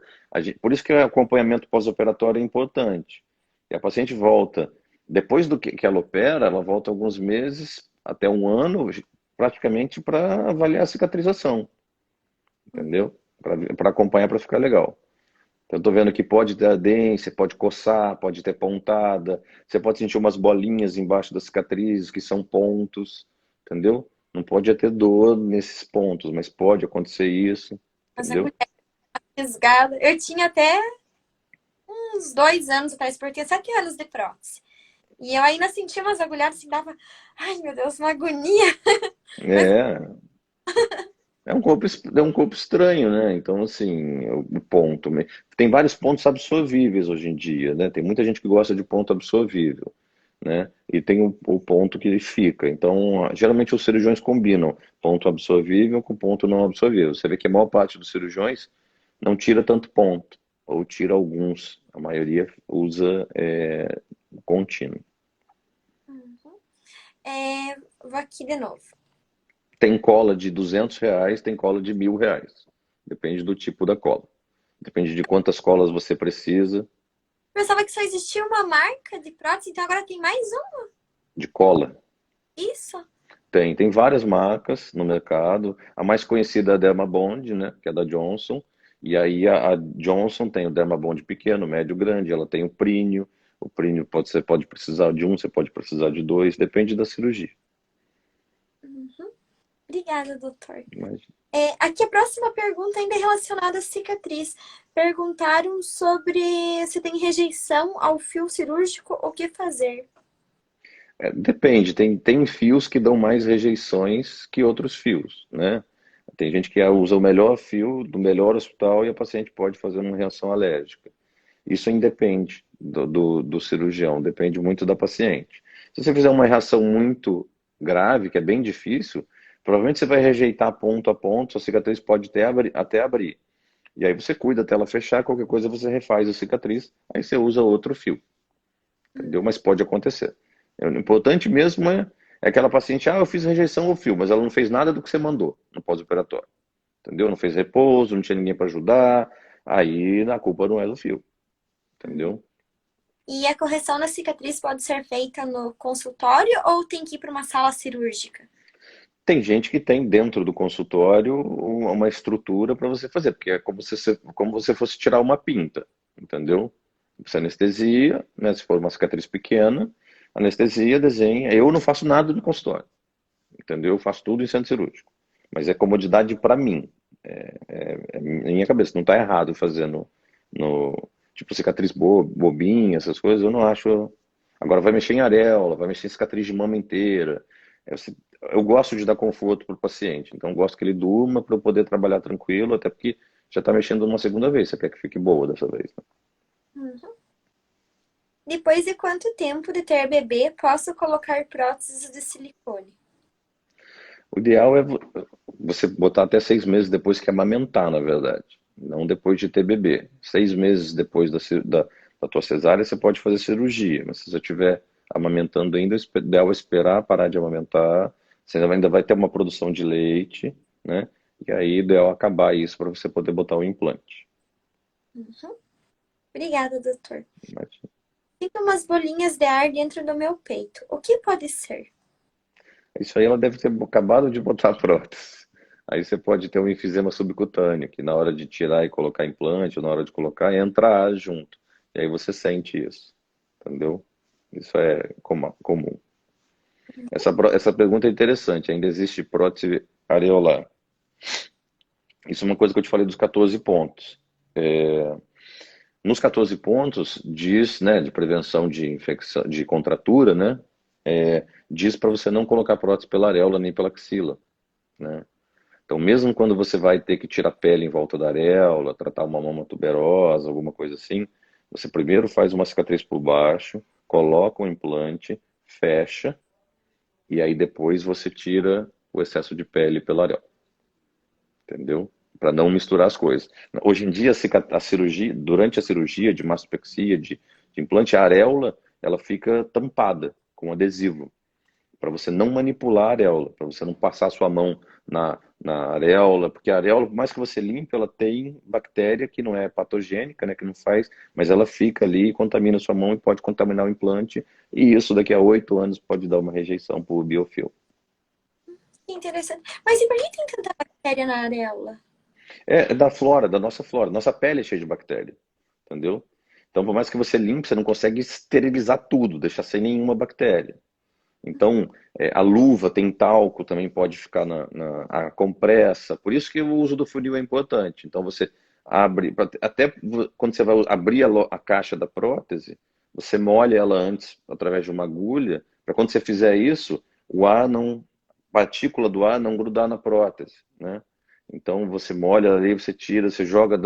Por isso que o acompanhamento pós-operatório é importante. E a paciente volta, depois do que ela opera, ela volta alguns meses, até um ano, praticamente para avaliar a cicatrização, entendeu? Para acompanhar para ficar legal. Então, eu tô vendo que pode ter ardência, pode coçar, pode ter pontada, você pode sentir umas bolinhas embaixo das cicatrizes, que são pontos, entendeu? Não pode ter dor nesses pontos, mas pode acontecer isso,
Mas a
entendeu?
colher fisgada. Eu tinha até uns 2 anos atrás, porque eu tinha 7 anos de prótese. E eu ainda sentia umas agulhadas assim, dava, ai meu Deus, uma agonia. Mas
É, é um corpo estranho, né? Então, assim, o ponto. Tem vários pontos absorvíveis hoje em dia, né? Tem muita gente que gosta de ponto absorvível, né? E tem o ponto que fica. Então, geralmente os cirurgiões combinam ponto absorvível com ponto não absorvível. Você vê que a maior parte dos cirurgiões não tira tanto ponto, ou tira alguns. A maioria usa contínuo.
vou aqui de novo.
Tem cola de R$ 200, tem cola de R$ 1.000. Depende do tipo da cola. Depende de quantas colas você precisa
Pensava que só existia uma marca de prótese, então agora tem mais um.
de cola.
Isso?
Tem várias marcas no mercado. A mais conhecida é a Dermabond, né, que é da Johnson. E aí a Johnson tem o Dermabond pequeno, médio, grande. Ela tem o Prínio. O Prínio você pode precisar de um, você pode precisar de dois, depende da cirurgia.
Uhum. Obrigada, doutor.
Mas
Aqui a próxima pergunta ainda é relacionada à cicatriz. Perguntaram sobre se tem rejeição ao fio cirúrgico, o que fazer.
depende, tem fios que dão mais rejeições que outros fios, né? Tem gente que usa o melhor fio do melhor hospital e a paciente pode fazer uma reação alérgica. Isso independe do cirurgião, depende muito da paciente. Se você fizer uma reação muito grave, que é bem difícil, provavelmente você vai rejeitar ponto a ponto, sua cicatriz pode até abrir. E aí você cuida até ela fechar, qualquer coisa você refaz a cicatriz, aí você usa outro fio, entendeu? Mas pode acontecer. O importante mesmo é aquela paciente, eu fiz rejeição ao fio, mas ela não fez nada do que você mandou no pós-operatório, entendeu? Não fez repouso, não tinha ninguém para ajudar, aí a culpa não é do fio, entendeu?
E a correção da cicatriz pode ser feita no consultório ou tem que ir para uma sala cirúrgica?
Tem gente que tem dentro do consultório uma estrutura para você fazer, porque é como você fosse tirar uma pinta, entendeu? Você anestesia, né? Se for uma cicatriz pequena, anestesia, desenha. Eu não faço nada no consultório, entendeu? Eu faço tudo em centro cirúrgico. Mas é comodidade para mim. É minha cabeça. Não está errado fazer tipo cicatriz bobinha, essas coisas. Eu não acho. Agora vai mexer em areola, vai mexer em cicatriz de mama inteira. Eu gosto de dar conforto para o paciente. Então eu gosto que ele durma para eu poder trabalhar tranquilo, até porque já está mexendo uma segunda vez. Você quer que fique boa dessa vez, né?
Uhum. Depois de quanto tempo de ter bebê, posso colocar próteses de silicone?
O ideal é você botar até 6 meses depois que amamentar, na verdade. Não depois de ter bebê. 6 meses depois da tua cesárea, você pode fazer cirurgia. Mas se você estiver amamentando ainda, o ideal é esperar parar de amamentar. Você ainda vai ter uma produção de leite, né? E aí o ideal é acabar isso para você poder botar o implante.
Uhum. Obrigada, doutor.
Mas
Sinto umas bolinhas de ar dentro do meu peito. O que pode ser?
isso aí ela deve ter acabado de botar a prótese. Aí você pode ter um enfisema subcutâneo, que na hora de tirar e colocar implante, ou na hora de colocar, entra ar junto. E aí você sente isso, entendeu? Isso é comum. Essa pergunta é interessante. Ainda existe prótese areolar? Isso é uma coisa que eu te falei dos 14 pontos. Nos 14 pontos, diz, né, de prevenção de infecção, de contratura, né, diz para você não colocar prótese pela areola nem pela axila, né? Então, mesmo quando você vai ter que tirar pele em volta da areola, tratar uma mama tuberosa, alguma coisa assim, você primeiro faz uma cicatriz por baixo, coloca um implante, fecha, e aí depois você tira o excesso de pele pela areola, entendeu? Para não misturar as coisas. Hoje em dia, a cirurgia, durante a cirurgia de mastopexia, de implante, a areola, ela fica tampada com adesivo para você não manipular a areola, para você não passar a sua mão na areola, porque a areola, por mais que você limpe, ela tem bactéria que não é patogênica, né, que não faz, mas ela fica ali, contamina a sua mão e pode contaminar o implante, e isso daqui a 8 anos pode dar uma rejeição por biofilm.
Que interessante. Mas e por que tem tanta bactéria na areola?
É da flora, da nossa flora, nossa pele é cheia de bactéria, entendeu? Então, por mais que você limpe, você não consegue esterilizar tudo, deixar sem nenhuma bactéria. Então, a luva tem talco, também pode ficar a compressa. Por isso que o uso do funil é importante. Então, você abre, até quando você vai abrir a caixa da prótese, você molha ela antes através de uma agulha, para quando você fizer isso, partícula do ar não grudar na prótese, né? Então, você molha ali, você tira, você joga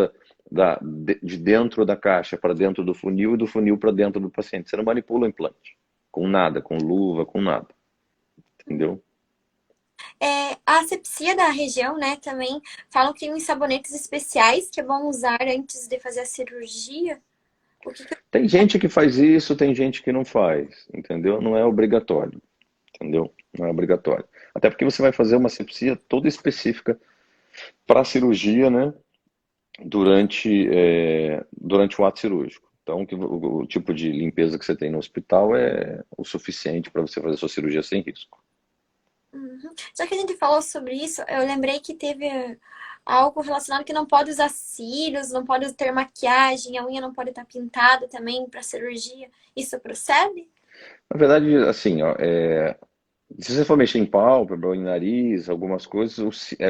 de dentro da caixa para dentro do funil e do funil para dentro do paciente. Você não manipula o implante com nada, com luva, com nada, entendeu?
A asepsia da região, né, também falam que tem uns sabonetes especiais que é bom usar antes de fazer a cirurgia. O que que
Tem gente que faz isso, tem gente que não faz, entendeu? Não é obrigatório, entendeu? Não é obrigatório. Até porque você vai fazer uma asepsia toda específica para a cirurgia, né? Durante o ato cirúrgico. Então, o tipo de limpeza que você tem no hospital é o suficiente para você fazer a sua cirurgia sem risco.
Uhum. Já que a gente falou sobre isso, eu lembrei que teve algo relacionado que não pode usar cílios, não pode ter maquiagem, a unha não pode estar pintada também para cirurgia. Isso procede?
Na verdade, assim, ó, se você for mexer em pálpebra ou em nariz, algumas coisas,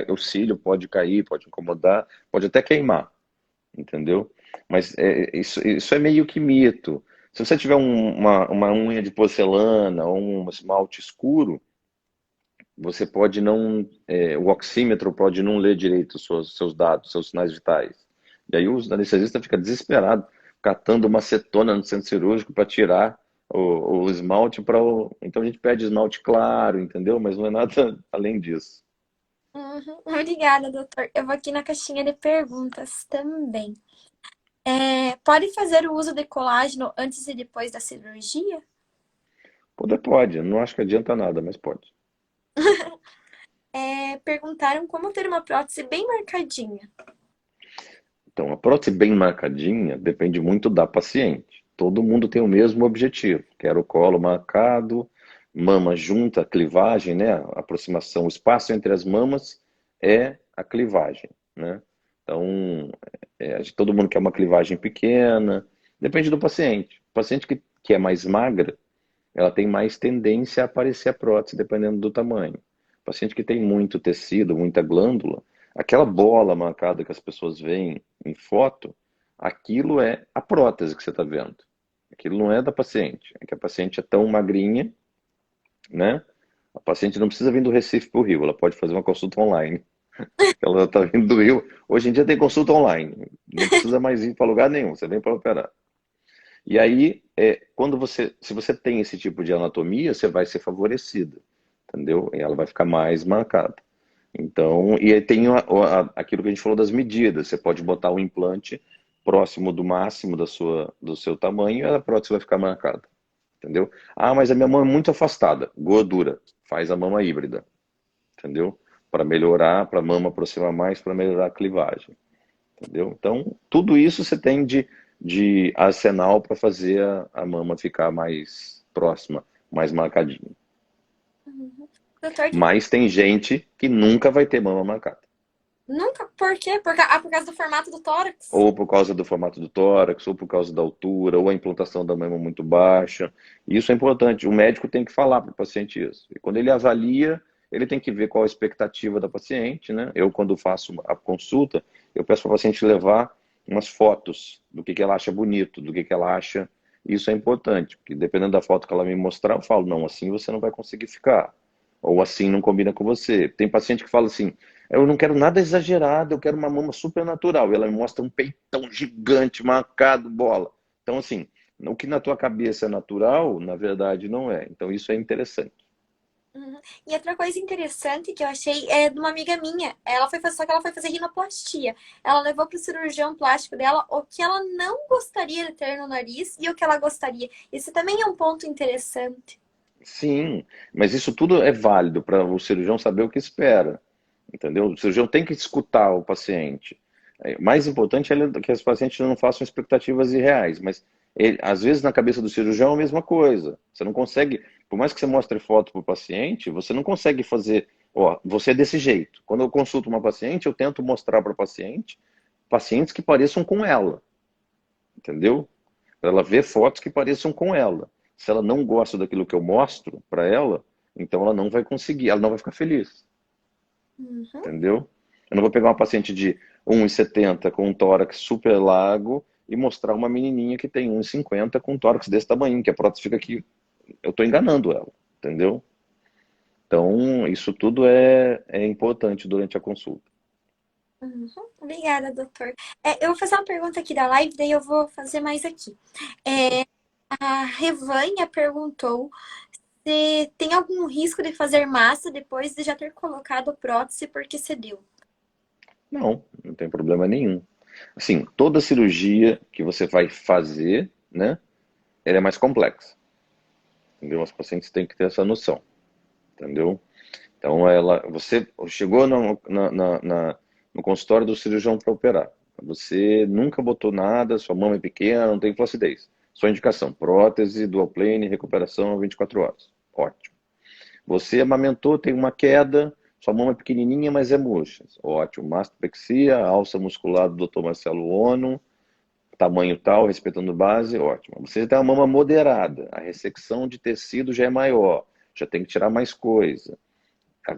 o cílio pode cair, pode incomodar, pode até queimar, entendeu? Mas isso é meio que mito. Se você tiver uma unha de porcelana ou um esmalte escuro, você pode não, o oxímetro pode não ler direito os seus dados, seus sinais vitais. E aí o anestesista fica desesperado, catando uma acetona no centro cirúrgico para tirar o esmalte para o. Então a gente pede esmalte claro, entendeu? Mas não é nada além disso.
Uhum. Obrigada, doutor. Eu vou aqui na caixinha de perguntas também. Pode fazer o uso de colágeno antes e depois da cirurgia?
Pode, não acho que adianta nada, mas pode.
Perguntaram como ter uma prótese bem marcadinha.
Então, a prótese bem marcadinha depende muito da paciente. Todo mundo tem o mesmo objetivo, que era o colo marcado, mama junta, clivagem, né? A aproximação, o espaço entre as mamas é a clivagem, né? Então, todo mundo quer uma clivagem pequena, depende do paciente. O paciente que é mais magra, ela tem mais tendência a aparecer a prótese, dependendo do tamanho. O paciente que tem muito tecido, muita glândula, aquela bola marcada que as pessoas veem em foto, aquilo é a prótese que você está vendo. Aquilo não é da paciente. É que a paciente é tão magrinha, né? A paciente não precisa vir do Recife para o Rio, ela pode fazer uma consulta online. Ela está vindo do Rio. Hoje em dia tem consulta online. Não precisa mais ir para lugar nenhum, você vem para operar. E aí, se você tem esse tipo de anatomia, você vai ser favorecida, entendeu? E ela vai ficar mais marcada. Então, e aí tem aquilo que a gente falou das medidas. Você pode botar o implante próximo do máximo do seu tamanho e a prótese vai ficar marcada, entendeu? Ah, mas a minha mão é muito afastada. Gordura. Faz a mama híbrida, entendeu? Para melhorar, para a mama aproximar mais, para melhorar a clivagem, entendeu? Então, tudo isso você tem de arsenal para fazer a mama ficar mais próxima, mais marcadinha.
Uhum. Doutor,
Mas tem gente que nunca vai ter mama marcada.
nunca? Por quê? Por causa do formato do tórax?
Ou por causa do formato do tórax, ou por causa da altura, ou a implantação da mama muito baixa. Isso é importante. O médico tem que falar para o paciente isso. E quando ele avalia, ele tem que ver qual a expectativa da paciente, né? Eu, quando faço a consulta, eu peço para a paciente levar umas fotos do que ela acha bonito, do que ela acha. Isso é importante, porque dependendo da foto que ela me mostrar, eu falo, não, assim você não vai conseguir ficar. Ou assim não combina com você. Tem paciente que fala assim, eu não quero nada exagerado, eu quero uma mama super natural. E ela me mostra um peitão gigante, marcado, bola. Então, assim, o que na tua cabeça é natural, na verdade não é. Então, isso é interessante.
Uhum. E outra coisa interessante que eu achei é de uma amiga minha. Ela foi fazer, só que ela foi fazer rinoplastia. Ela levou para o cirurgião plástico dela o que ela não gostaria de ter no nariz e o que ela gostaria. Isso também é um ponto interessante.
Sim, mas isso tudo é válido para o cirurgião saber o que espera. Entendeu? O cirurgião tem que escutar o paciente. O mais importante é que os pacientes não façam expectativas irreais, mas às vezes na cabeça do cirurgião é a mesma coisa. Você não consegue, por mais que você mostre foto para o paciente, você não consegue fazer, ó, você é desse jeito. Quando eu consulto uma paciente, eu tento mostrar para o paciente pacientes que pareçam com ela, entendeu? Para ela ver fotos que pareçam com ela. Se ela não gosta daquilo que eu mostro para ela, então ela não vai conseguir, ela não vai ficar feliz.
Uhum.
Entendeu? Eu não vou pegar uma paciente de 1,70 com um tórax super largo e mostrar uma menininha que tem 1,50 com um tórax desse tamanho, que a prótese fica aqui. Eu estou enganando ela, entendeu? Então, isso tudo é importante durante a consulta.
Uhum. Obrigada, doutor. Eu vou fazer uma pergunta aqui da live, daí eu vou fazer mais aqui. A Revânia perguntou se tem algum risco de fazer massa depois de já ter colocado a prótese porque cedeu.
Não, não tem problema nenhum. Assim, toda cirurgia que você vai fazer, né, ela é mais complexa, entendeu? Os pacientes têm que ter essa noção, entendeu? Então, você chegou no consultório do cirurgião para operar. Você nunca botou nada, sua mama é pequena, não tem flacidez. Sua indicação, prótese, dual plane, recuperação 24 horas. Ótimo. Você amamentou, tem uma queda, sua mama é pequenininha, mas é murcha. Ótimo. Mastopexia, alça muscular do Dr. Marcelo Ono, tamanho tal, respeitando base, ótimo. Você tem uma mama moderada, a ressecção de tecido já é maior, já tem que tirar mais coisa,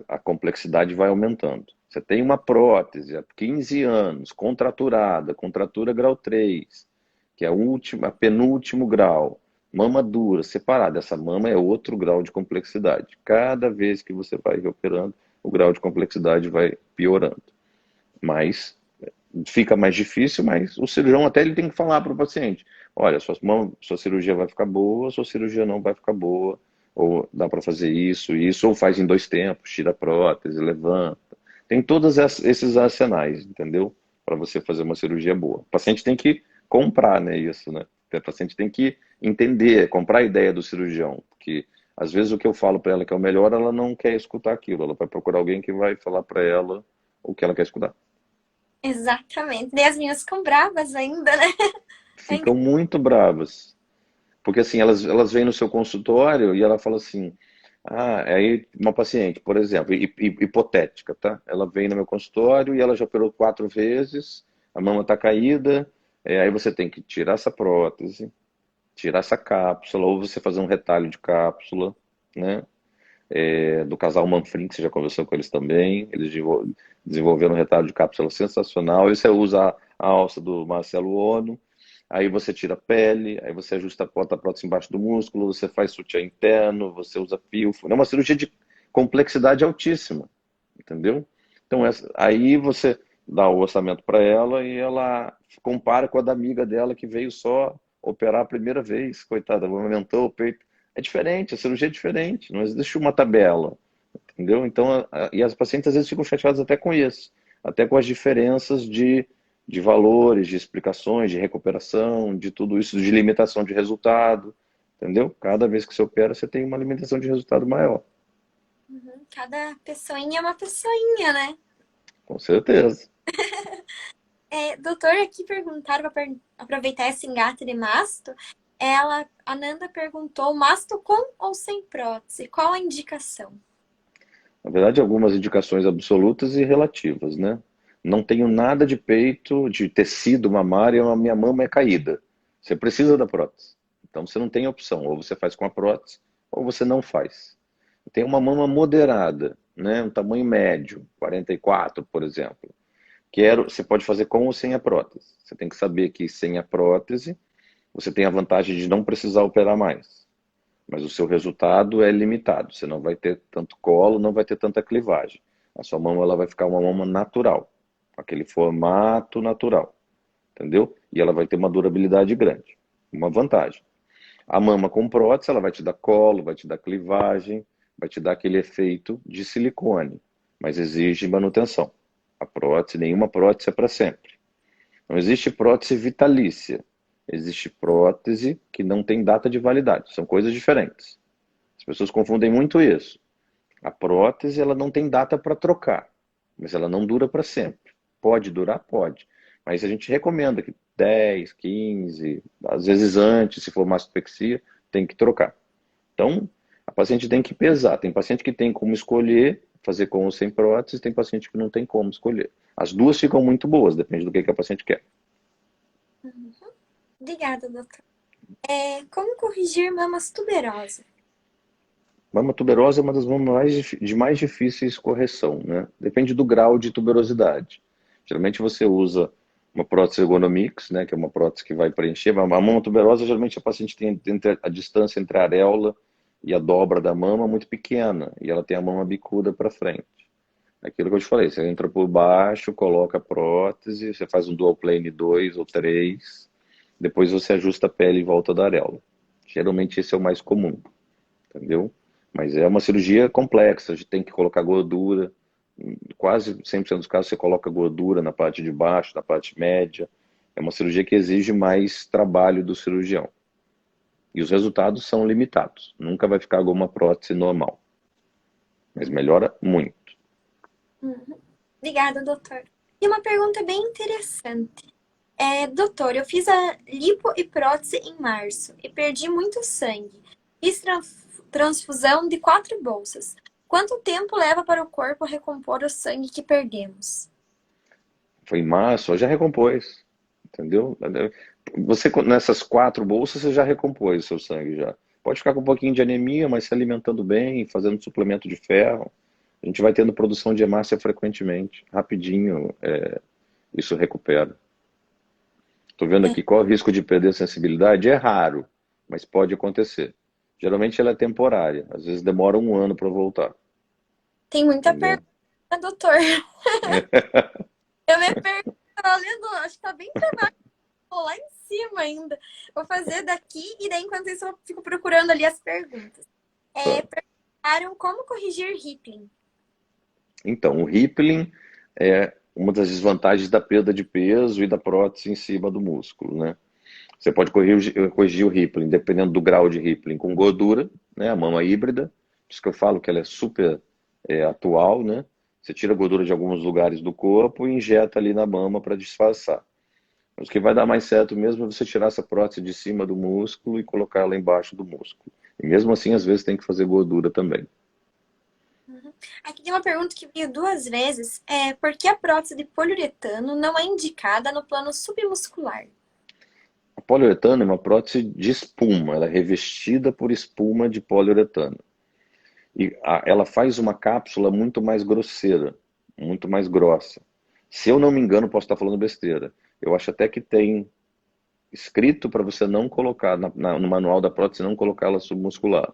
a complexidade vai aumentando. Você tem uma prótese há 15 anos, contraturada, contratura grau 3, que é a penúltimo grau, mama dura, separada. Essa mama é outro grau de complexidade. Cada vez que você vai reoperando, o grau de complexidade vai piorando. Mas fica mais difícil, mas o cirurgião até ele tem que falar para o paciente: olha, sua cirurgia vai ficar boa, sua cirurgia não vai ficar boa, ou dá para fazer isso, ou faz em 2 tempos, tira a prótese, levanta. Tem todos esses arsenais, entendeu? Para você fazer uma cirurgia boa. O paciente tem que comprar, né, isso, né? O paciente tem que entender, comprar a ideia do cirurgião, porque às vezes o que eu falo para ela que é o melhor, ela não quer escutar aquilo, ela vai procurar alguém que vai falar para ela o que ela quer escutar.
Exatamente. Daí as meninas ficam bravas ainda, né? Ainda.
Ficam muito bravas. Porque assim, elas vêm no seu consultório e ela fala assim, aí uma paciente, por exemplo, hipotética, tá? Ela vem no meu consultório e ela já operou 4 vezes, a mama está caída, aí você tem que tirar essa prótese, tirar essa cápsula, ou você fazer um retalho de cápsula, né? Do casal Manfrim, que você já conversou com eles também, eles desenvolveram um retalho de cápsula sensacional, e você usa a alça do Marcelo Ono, aí você tira a pele, aí você ajusta bota a prótese embaixo do músculo, você faz sutiã interno, você usa fio. É uma cirurgia de complexidade altíssima, entendeu? Então, aí você dá o orçamento para ela e ela compara com a da amiga dela que veio só operar a primeira vez, coitada, aumentou o peito. É diferente, a cirurgia é diferente, não existe uma tabela. entendeu? Então, e as pacientes às vezes ficam chateadas até com isso, até com as diferenças de valores, de explicações, de recuperação, de tudo isso, de limitação de resultado, entendeu? Cada vez que você opera, você tem uma limitação de resultado maior,
Uhum. Cada pessoinha é uma pessoinha, né?
com certeza.
Doutor, aqui perguntaram para aproveitar esse engate de masto. A Nanda perguntou, masto com ou sem prótese? Qual a indicação?
Na verdade, algumas indicações absolutas e relativas, né? Não tenho nada de peito, de tecido mamário, a minha mama é caída. Você precisa da prótese. Então você não tem opção, ou você faz com a prótese, ou você não faz. Tem uma mama moderada, né? Um tamanho médio, 44, por exemplo. Você pode fazer com ou sem a prótese. Você tem que saber que sem a prótese, você tem a vantagem de não precisar operar mais. Mas o seu resultado é limitado. Você não vai ter tanto colo, não vai ter tanta clivagem. A sua mama ela vai ficar uma mama natural, aquele formato natural, entendeu? E ela vai ter uma durabilidade grande, uma vantagem. A mama com prótese, ela vai te dar colo, vai te dar clivagem, vai te dar aquele efeito de silicone, mas exige manutenção. A prótese, nenhuma prótese é para sempre. Não existe prótese vitalícia. Existe prótese que não tem data de validade. São coisas diferentes. As pessoas confundem muito isso. A prótese ela não tem data para trocar, mas ela não dura para sempre. Pode durar? Pode. Mas a gente recomenda que 10, 15, às vezes antes, se for mastopexia, tem que trocar. Então, a paciente tem que pesar. Tem paciente que tem como escolher fazer com ou sem prótese, tem paciente que não tem como escolher. As duas ficam muito boas, depende do que a paciente quer.
Uhum. Obrigada, doutor. Como corrigir mamas tuberosas?
Mama tuberosa é uma das mamas de mais difíceis correção, né? Depende do grau de tuberosidade. Geralmente você usa uma prótese ergonomix, né, que é uma prótese que vai preencher. A mama tuberosa, geralmente a paciente tem a distância entre a areola e a dobra da mama muito pequena, e ela tem a mama bicuda para frente. Aquilo que eu te falei, você entra por baixo, coloca a prótese, você faz um dual plane 2 ou 3, depois você ajusta a pele em volta da areola. Geralmente esse é o mais comum, entendeu? Mas é uma cirurgia complexa, a gente tem que colocar gordura. Quase 100% dos casos você coloca gordura na parte de baixo, na parte média. É uma cirurgia que exige mais trabalho do cirurgião. E os resultados são limitados. Nunca vai ficar alguma prótese normal. Mas melhora muito.
Uhum. Obrigada, doutor. E uma pergunta bem interessante. Doutor, eu fiz a lipo e prótese em março e perdi muito sangue. Fiz transfusão de 4 bolsas. Quanto tempo leva para o corpo recompor o sangue que perdemos?
Foi em março, já recompôs. Entendeu? Você, nessas 4 bolsas, você já recompôs o seu sangue já. Pode ficar com um pouquinho de anemia, mas se alimentando bem, fazendo suplemento de ferro. A gente vai tendo produção de hemácia frequentemente. Rapidinho, isso recupera. Estou vendo
É,
aqui qual é o risco de perder a sensibilidade. É raro, mas pode acontecer. Geralmente ela é temporária. Às vezes demora um ano para voltar.
tem muita
Entendeu?
pergunta, doutor. Eu me pergunto, olhando, acho que tá bem pra baixo, tô lá em cima ainda. Vou fazer daqui e daí, enquanto isso, eu fico procurando ali as perguntas.
Tá.
Perguntaram como corrigir Rippling.
Então, o Rippling é uma das desvantagens da perda de peso e da prótese em cima do músculo, né? Você pode corrigir o Rippling, dependendo do grau de Rippling, com gordura, né? A mama híbrida, por isso que eu falo que ela é super atual, né? Você tira a gordura de alguns lugares do corpo e injeta ali na mama para disfarçar. Mas o que vai dar mais certo mesmo é você tirar essa prótese de cima do músculo e colocar ela embaixo do músculo. E mesmo assim, às vezes tem que fazer gordura também.
Uhum. Aqui tem uma pergunta que veio 2 vezes. Por que a prótese de poliuretano não é indicada no plano submuscular?
A poliuretano é uma prótese de espuma, ela é revestida por espuma de poliuretano. E ela faz uma cápsula muito mais grosseira, muito mais grossa. Se eu não me engano, posso estar falando besteira. Eu acho até que tem escrito para você não colocar no manual da prótese, não colocar ela submuscular.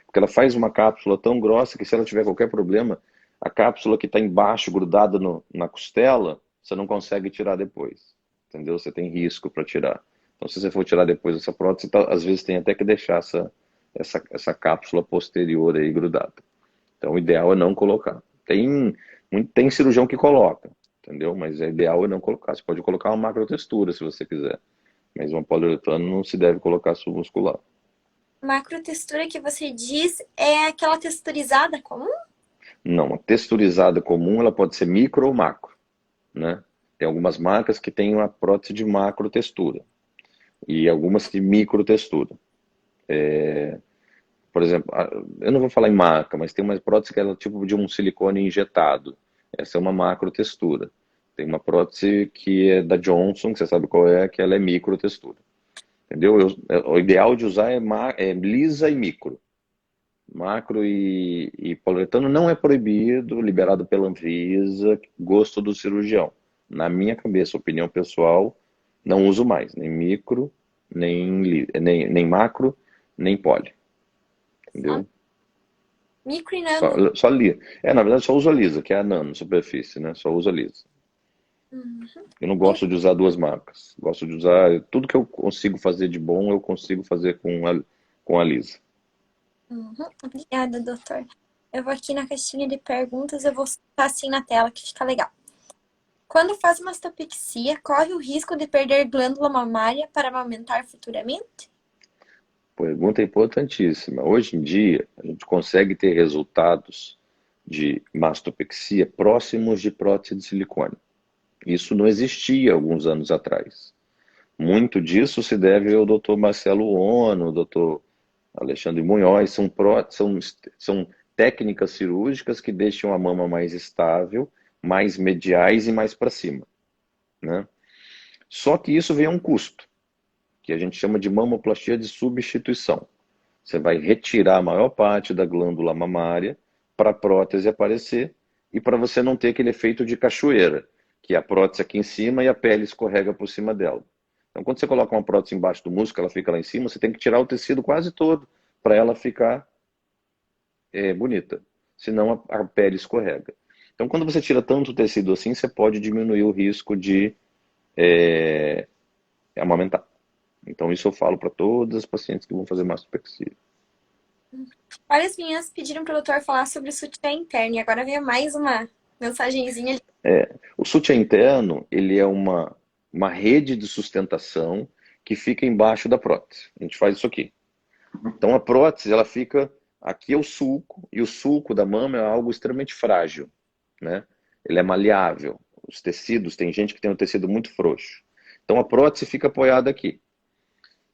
Porque ela faz uma cápsula tão grossa que se ela tiver qualquer problema, a cápsula que está embaixo, grudada na costela, você não consegue tirar depois. Entendeu? Você tem risco para tirar. Então, se você for tirar depois essa prótese, tá, às vezes tem até que deixar essa cápsula posterior aí grudada. Então, o ideal é não colocar. Tem cirurgião que coloca, entendeu? Mas o ideal é não colocar. Você pode colocar uma macrotextura se você quiser, mas uma poliuretano não se deve colocar submuscular.
Macrotextura que você diz é aquela texturizada comum?
Não, a texturizada comum ela pode ser micro ou macro, né? Tem algumas marcas que têm uma prótese de macro textura e algumas que micro textura. Por exemplo, eu não vou falar em marca, mas tem uma prótese que é tipo de um silicone injetado. Essa é uma macro textura. Tem uma prótese que é da Johnson, que você sabe qual é, que ela é micro textura. Entendeu? O ideal de usar é lisa e micro. Macro e poliuretano não é proibido, liberado pela Anvisa, gosto do cirurgião. Na minha cabeça, opinião pessoal, não uso mais, nem micro, nem macro, nem poli,
Só
entendeu?
micro e
Só,
nano.
só li. Na verdade, só uso a lisa, que é a nano superfície, né? Só uso a lisa.
Uhum.
Eu não
E-
gosto de usar duas marcas. Gosto de usar tudo que eu consigo fazer de bom, eu consigo fazer com a lisa.
uhum. Obrigada, doutor. Eu vou aqui na caixinha de perguntas, eu vou citar assim na tela que fica legal. Quando faz mastopexia, corre o risco de perder glândula mamária para amamentar futuramente?
Pergunta importantíssima. Hoje em dia, a gente consegue ter resultados de mastopexia próximos de prótese de silicone. Isso não existia alguns anos atrás. Muito disso se deve ao Dr. Marcelo Ono, Dr. Alexandre Munhoz, são técnicas cirúrgicas que deixam a mama mais estável, mais mediais e mais para cima, né? Só que isso vem a um custo, que a gente chama de mamoplastia de substituição. Você vai retirar a maior parte da glândula mamária para a prótese aparecer e para você não ter aquele efeito de cachoeira, que é a prótese aqui em cima e a pele escorrega por cima dela. Então, quando você coloca uma prótese embaixo do músculo, ela fica lá em cima, você tem que tirar o tecido quase todo para ela ficar bonita. Senão a pele escorrega. Então, quando você tira tanto tecido assim, você pode diminuir o risco de amamentar. Então, isso eu falo para todas as pacientes que vão fazer mastopexia.
Várias meninas pediram para o doutor falar sobre o sutiã interno e agora veio mais uma mensagenzinha ali.
O sutiã interno, ele é uma rede de sustentação que fica embaixo da prótese. A gente faz isso aqui. Então, a prótese, ela fica... Aqui é o sulco, e o sulco da mama é algo extremamente frágil, né? Ele é maleável. Os tecidos, tem gente que tem o tecido muito frouxo. Então, a prótese fica apoiada aqui.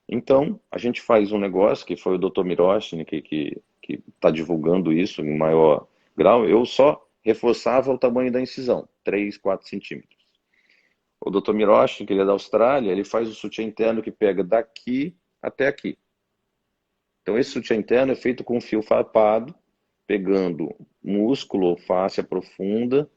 Então, a gente faz um negócio, que foi o Dr. Miroshni que está divulgando isso em maior grau. Eu só reforçava o tamanho da incisão, 3, 4 centímetros. O Dr. Miroshni, que ele é da Austrália, ele faz o sutiã interno que pega daqui até aqui. Então, esse sutiã interno é feito com um fio farpado, pegando músculo ou fáscia profunda,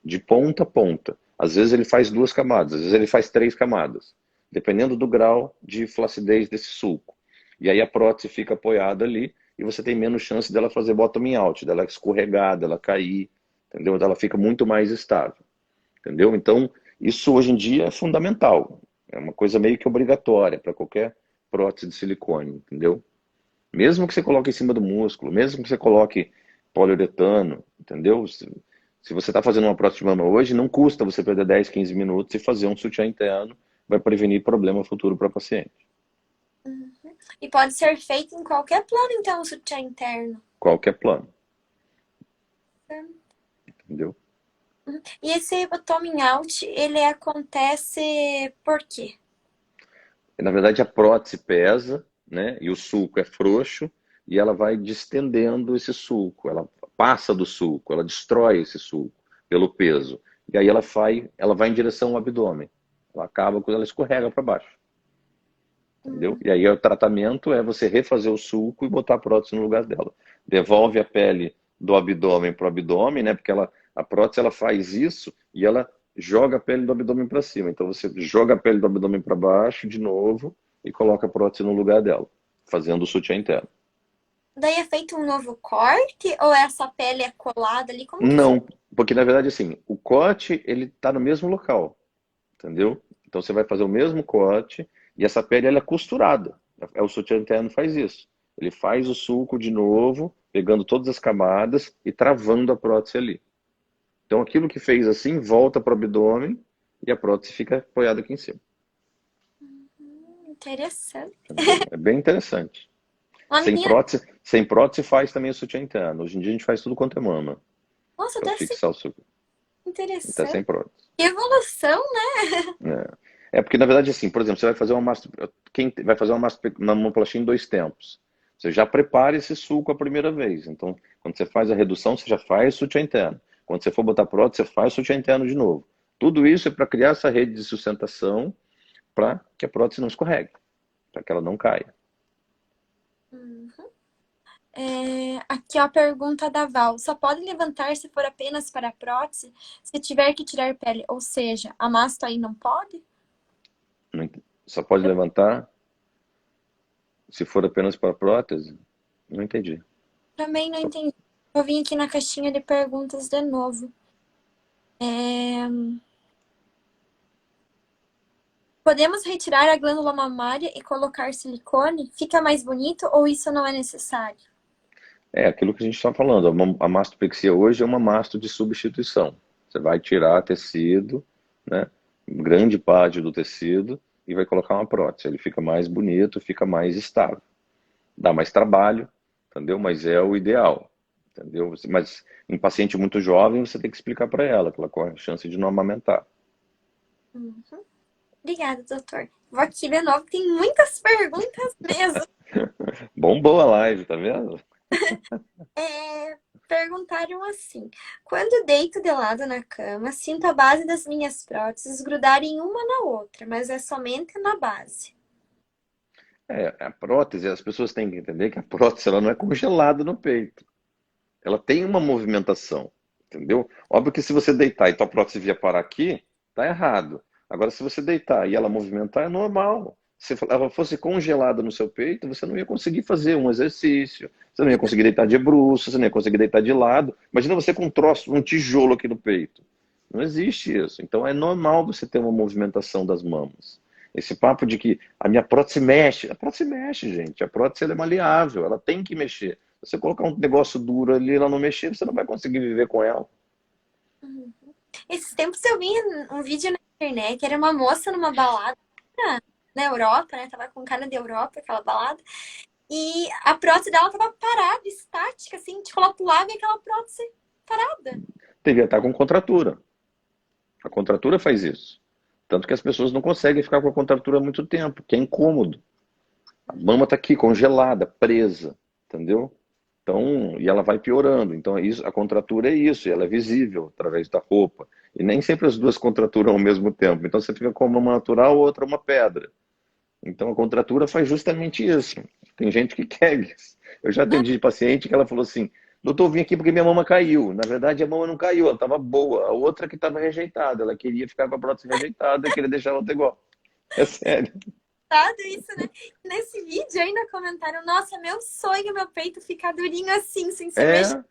de ponta a ponta. Às vezes ele faz 2 camadas, às vezes ele faz 3 camadas, dependendo do grau de flacidez desse sulco. E aí a prótese fica apoiada ali e você tem menos chance dela fazer bottoming out, dela escorregar, dela cair, entendeu? Então ela fica muito mais estável, entendeu? Então isso hoje em dia é fundamental, é uma coisa meio que obrigatória para qualquer prótese de silicone, entendeu? Mesmo que você coloque em cima do músculo, mesmo que você coloque poliuretano, entendeu? Se você está fazendo uma prótese de mama hoje, não custa você perder 10, 15 minutos e fazer um sutiã interno, vai prevenir problema futuro para a paciente.
E pode ser feito em qualquer plano, então, o sutiã interno.
Qualquer plano, entendeu?
E esse bottoming out, ele acontece por quê?
Na verdade, a prótese pesa, né? E o sulco é frouxo e ela vai distendendo esse sulco, ela passa do sulco, ela destrói esse sulco pelo peso. E aí ela vai em direção ao abdômen. Ela acaba quando ela escorrega para baixo. Entendeu?
Hum,
E aí o tratamento é você refazer o sulco e botar a prótese no lugar dela. Devolve a pele do abdômen para o abdômen, né? Porque a prótese ela faz isso e ela joga a pele do abdômen para cima. Então você joga a pele do abdômen para baixo de novo e coloca a prótese no lugar dela, fazendo o sutiã interno.
Daí é feito um novo corte ou essa pele é colada ali? Como que
Não, porque na verdade assim, o corte ele está no mesmo local, entendeu? Então você vai fazer o mesmo corte e essa pele ela é costurada. O sutiã interno faz isso. Ele faz o sulco de novo pegando todas as camadas e travando a prótese ali. Então aquilo que fez assim volta para o abdômen e a prótese fica apoiada aqui em cima.
Interessante.
Entendeu? É bem interessante.
Uma menina,
Sem prótese faz também o sutiã interno. Hoje em dia a gente faz tudo quanto é mama,
nossa,
para
até ser
fixar o suco. Até
interessante.
sem prótese.
Que evolução, né?
É porque, na verdade, assim, por exemplo, você vai fazer quem vai fazer uma mamoplastia em 2 tempos. Você já prepara esse sulco a primeira vez. Então, quando você faz a redução, você já faz sutiã interno. Quando você for botar prótese, você faz sutiã interno de novo. Tudo isso é para criar essa rede de sustentação para que a prótese não escorregue, para que ela não caia.
Uhum. Aqui ó, a pergunta da Val. Só pode levantar se for apenas para a prótese, se tiver que tirar pele, ou seja, a masto aí não pode?
Só pode
Eu
levantar se for apenas para prótese? Não entendi.
também não entendi. Eu vim aqui na caixinha de perguntas de novo. É, Podemos retirar a glândula mamária e colocar silicone? Fica mais bonito ou isso não é necessário?
É aquilo que a gente está falando. A mastopexia hoje é uma masto de substituição. Você vai tirar tecido, né? Grande parte do tecido e vai colocar uma prótese. Ele fica mais bonito, fica mais estável. Dá mais trabalho, entendeu? Mas é o ideal, entendeu? Mas em paciente muito jovem, você tem que explicar para ela que ela corre a chance de não amamentar.
Uhum. Obrigada, doutor. Vou aqui de novo, tem muitas perguntas mesmo.
Bombou a live, tá vendo?
Perguntaram assim: quando deito de lado na cama, sinto a base das minhas próteses grudarem uma na outra, mas é somente na base.
A prótese, as pessoas têm que entender que a prótese ela não é congelada no peito. Ela tem uma movimentação, entendeu? Óbvio que se você deitar e tua prótese vier parar aqui, tá errado. Agora, se você deitar e ela movimentar, é normal. Se ela fosse congelada no seu peito, você não ia conseguir fazer um exercício, você não ia conseguir deitar de bruços, você não ia conseguir deitar de lado. Imagina você com um troço, um tijolo aqui no peito. Não existe isso. Então é normal você ter uma movimentação das mamas. Esse papo de que a prótese mexe, gente. A prótese ela é maleável, ela tem que mexer. Se você colocar um negócio duro ali e ela não mexer, você não vai conseguir viver com ela.
Esses tempos eu vi um vídeo na internet, era uma moça numa balada na Europa, né? Tava com cara de Europa, aquela balada. E a prótese dela tava parada, estática, assim, tipo, ela pulava e aquela prótese parada.
Devia estar com contratura. A contratura faz isso. Tanto que as pessoas não conseguem ficar com a contratura há muito tempo, que é incômodo. A mama está aqui, congelada, presa, entendeu? Então, e ela vai piorando. Então, a contratura é isso, e ela é visível através da roupa. E nem sempre as duas contraturam ao mesmo tempo. Então, você fica com uma natural, outra uma pedra. Então, a contratura faz justamente isso. Tem gente que quer isso. Eu já atendi paciente que ela falou assim: doutor, eu vim aqui porque minha mama caiu. Na verdade, a mama não caiu, ela estava boa. A outra que estava rejeitada. Ela queria ficar com a prótese rejeitada e queria deixar a outra igual. É sério.
Isso, né? Nesse vídeo ainda comentaram, nossa, meu sonho, meu peito ficar durinho assim, sem se mexer.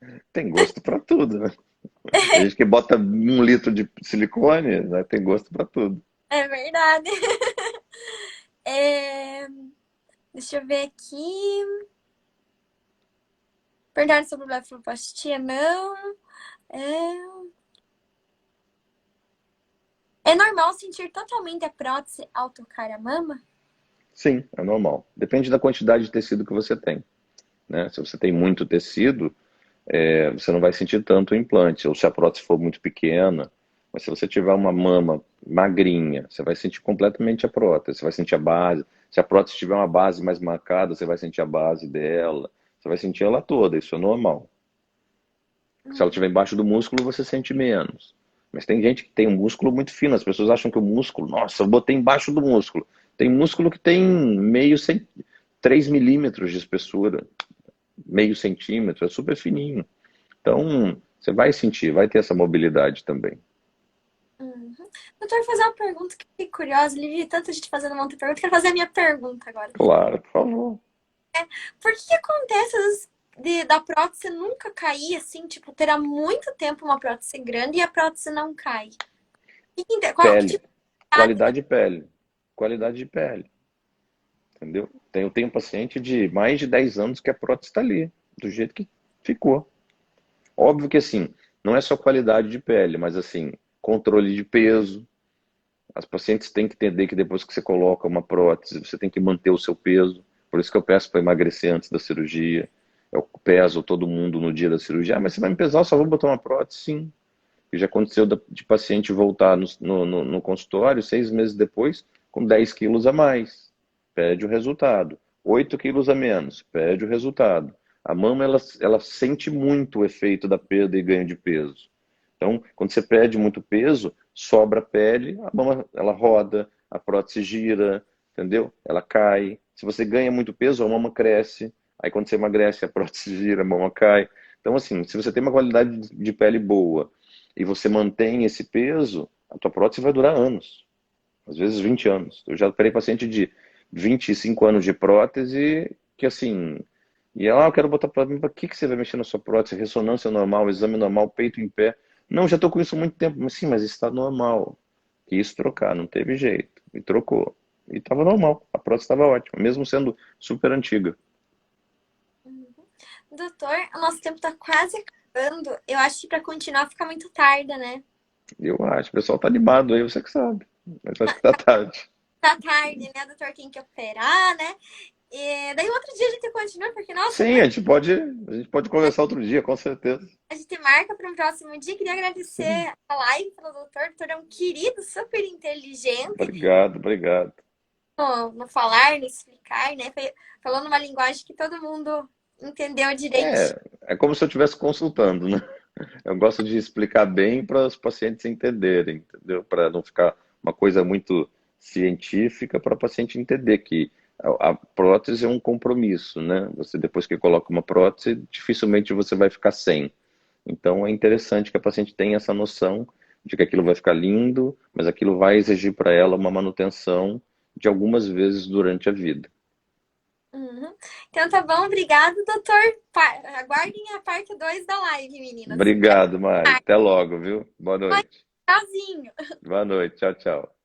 É, tem gosto para tudo, né? A gente que bota 1 litro de silicone, né, tem gosto para tudo.
É verdade. É, Deixa eu ver aqui. Perguntaram sobre blefaroplastia, não. É... é normal sentir totalmente a prótese ao tocar a mama?
Sim, é normal. Depende da quantidade de tecido que você tem, né? Se você tem muito tecido, você não vai sentir tanto o implante. Ou se a prótese for muito pequena, mas se você tiver uma mama magrinha, você vai sentir completamente a prótese, você vai sentir a base. Se a prótese tiver uma base mais marcada, você vai sentir a base dela, você vai sentir ela toda, isso é normal. Se ela
Hum,
estiver embaixo do músculo, você sente menos. Mas tem gente que tem um músculo muito fino, as pessoas acham que o músculo, nossa, eu botei embaixo do músculo. Tem músculo que tem 3 milímetros de espessura, meio centímetro, é super fininho. Então, você vai sentir, vai ter essa mobilidade também.
uhum. Doutor, vou fazer uma pergunta que fiquei curiosa. Ele vi tanta gente fazendo um monte de pergunta. Quero fazer a minha pergunta agora.
Claro, por favor.
Por que acontece às vezes, da prótese nunca cair, assim, tipo, ter há muito tempo uma prótese grande e a prótese não cai? Que
Pele,
tipo de
qualidade de pele, qualidade de pele. entendeu? Eu tenho um paciente de mais de 10 anos que a prótese está ali, do jeito que ficou. Óbvio que assim, não é só qualidade de pele, mas assim, controle de peso. As pacientes têm que entender que depois que você coloca uma prótese, você tem que manter o seu peso. Por isso que eu peço para emagrecer antes da cirurgia. Eu peso todo mundo no dia da cirurgia. Ah, mas você vai me pesar, eu só vou botar uma prótese? Sim. E já aconteceu de paciente voltar no consultório 6 meses depois com 10 quilos a mais. Perde o resultado. 8 quilos a menos. Perde o resultado. A mama, ela sente muito o efeito da perda e ganho de peso. Então, quando você perde muito peso, sobra pele, a mama ela roda, a prótese gira, entendeu? Ela cai. Se você ganha muito peso, a mama cresce. Aí quando você emagrece, a prótese gira, a mama cai. Então, assim, se você tem uma qualidade de pele boa e você mantém esse peso, a tua prótese vai durar anos. Às vezes 20 anos. Eu já operei paciente de 25 anos de prótese que, assim, e ela, eu quero botar para mim, para que você vai mexer na sua prótese? Ressonância normal, exame normal, peito em pé. Não, já estou com isso há muito tempo. Mas sim, mas está normal. Quis trocar, não teve jeito. E trocou. E estava normal. A prótese estava ótima, mesmo sendo super antiga.
Uhum. Doutor, o nosso tempo tá quase acabando. Eu acho que para continuar fica muito tarde, né?
Eu acho. O pessoal tá animado aí, você que sabe. Mas acho que tá tarde.
Tá tarde, né, doutor? Tem que operar, né? E daí outro dia a gente continua, porque, nossa,
Sim, a gente pode conversar outro dia, com certeza.
a gente marca para um próximo dia. Queria agradecer a live pelo doutor. O doutor é um querido, super inteligente
Obrigado, obrigado.
no falar, no explicar, né? Falou numa linguagem que todo mundo entendeu direitinho.
É como se eu estivesse consultando, né? Eu gosto de explicar bem para os pacientes entenderem, entendeu? Para não ficar uma coisa muito científica, para o paciente entender que a prótese é um compromisso, né? Você depois que coloca uma prótese, dificilmente você vai ficar sem. Então é interessante que a paciente tenha essa noção de que aquilo vai ficar lindo, mas aquilo vai exigir para ela uma manutenção de algumas vezes durante a vida.
Uhum. Então tá bom, obrigado, doutor. Aguardem a parte 2 da live, meninas.
Obrigado, Mari. Até logo, viu? Boa noite.
Tchauzinho.
Boa noite. Tchau, tchau.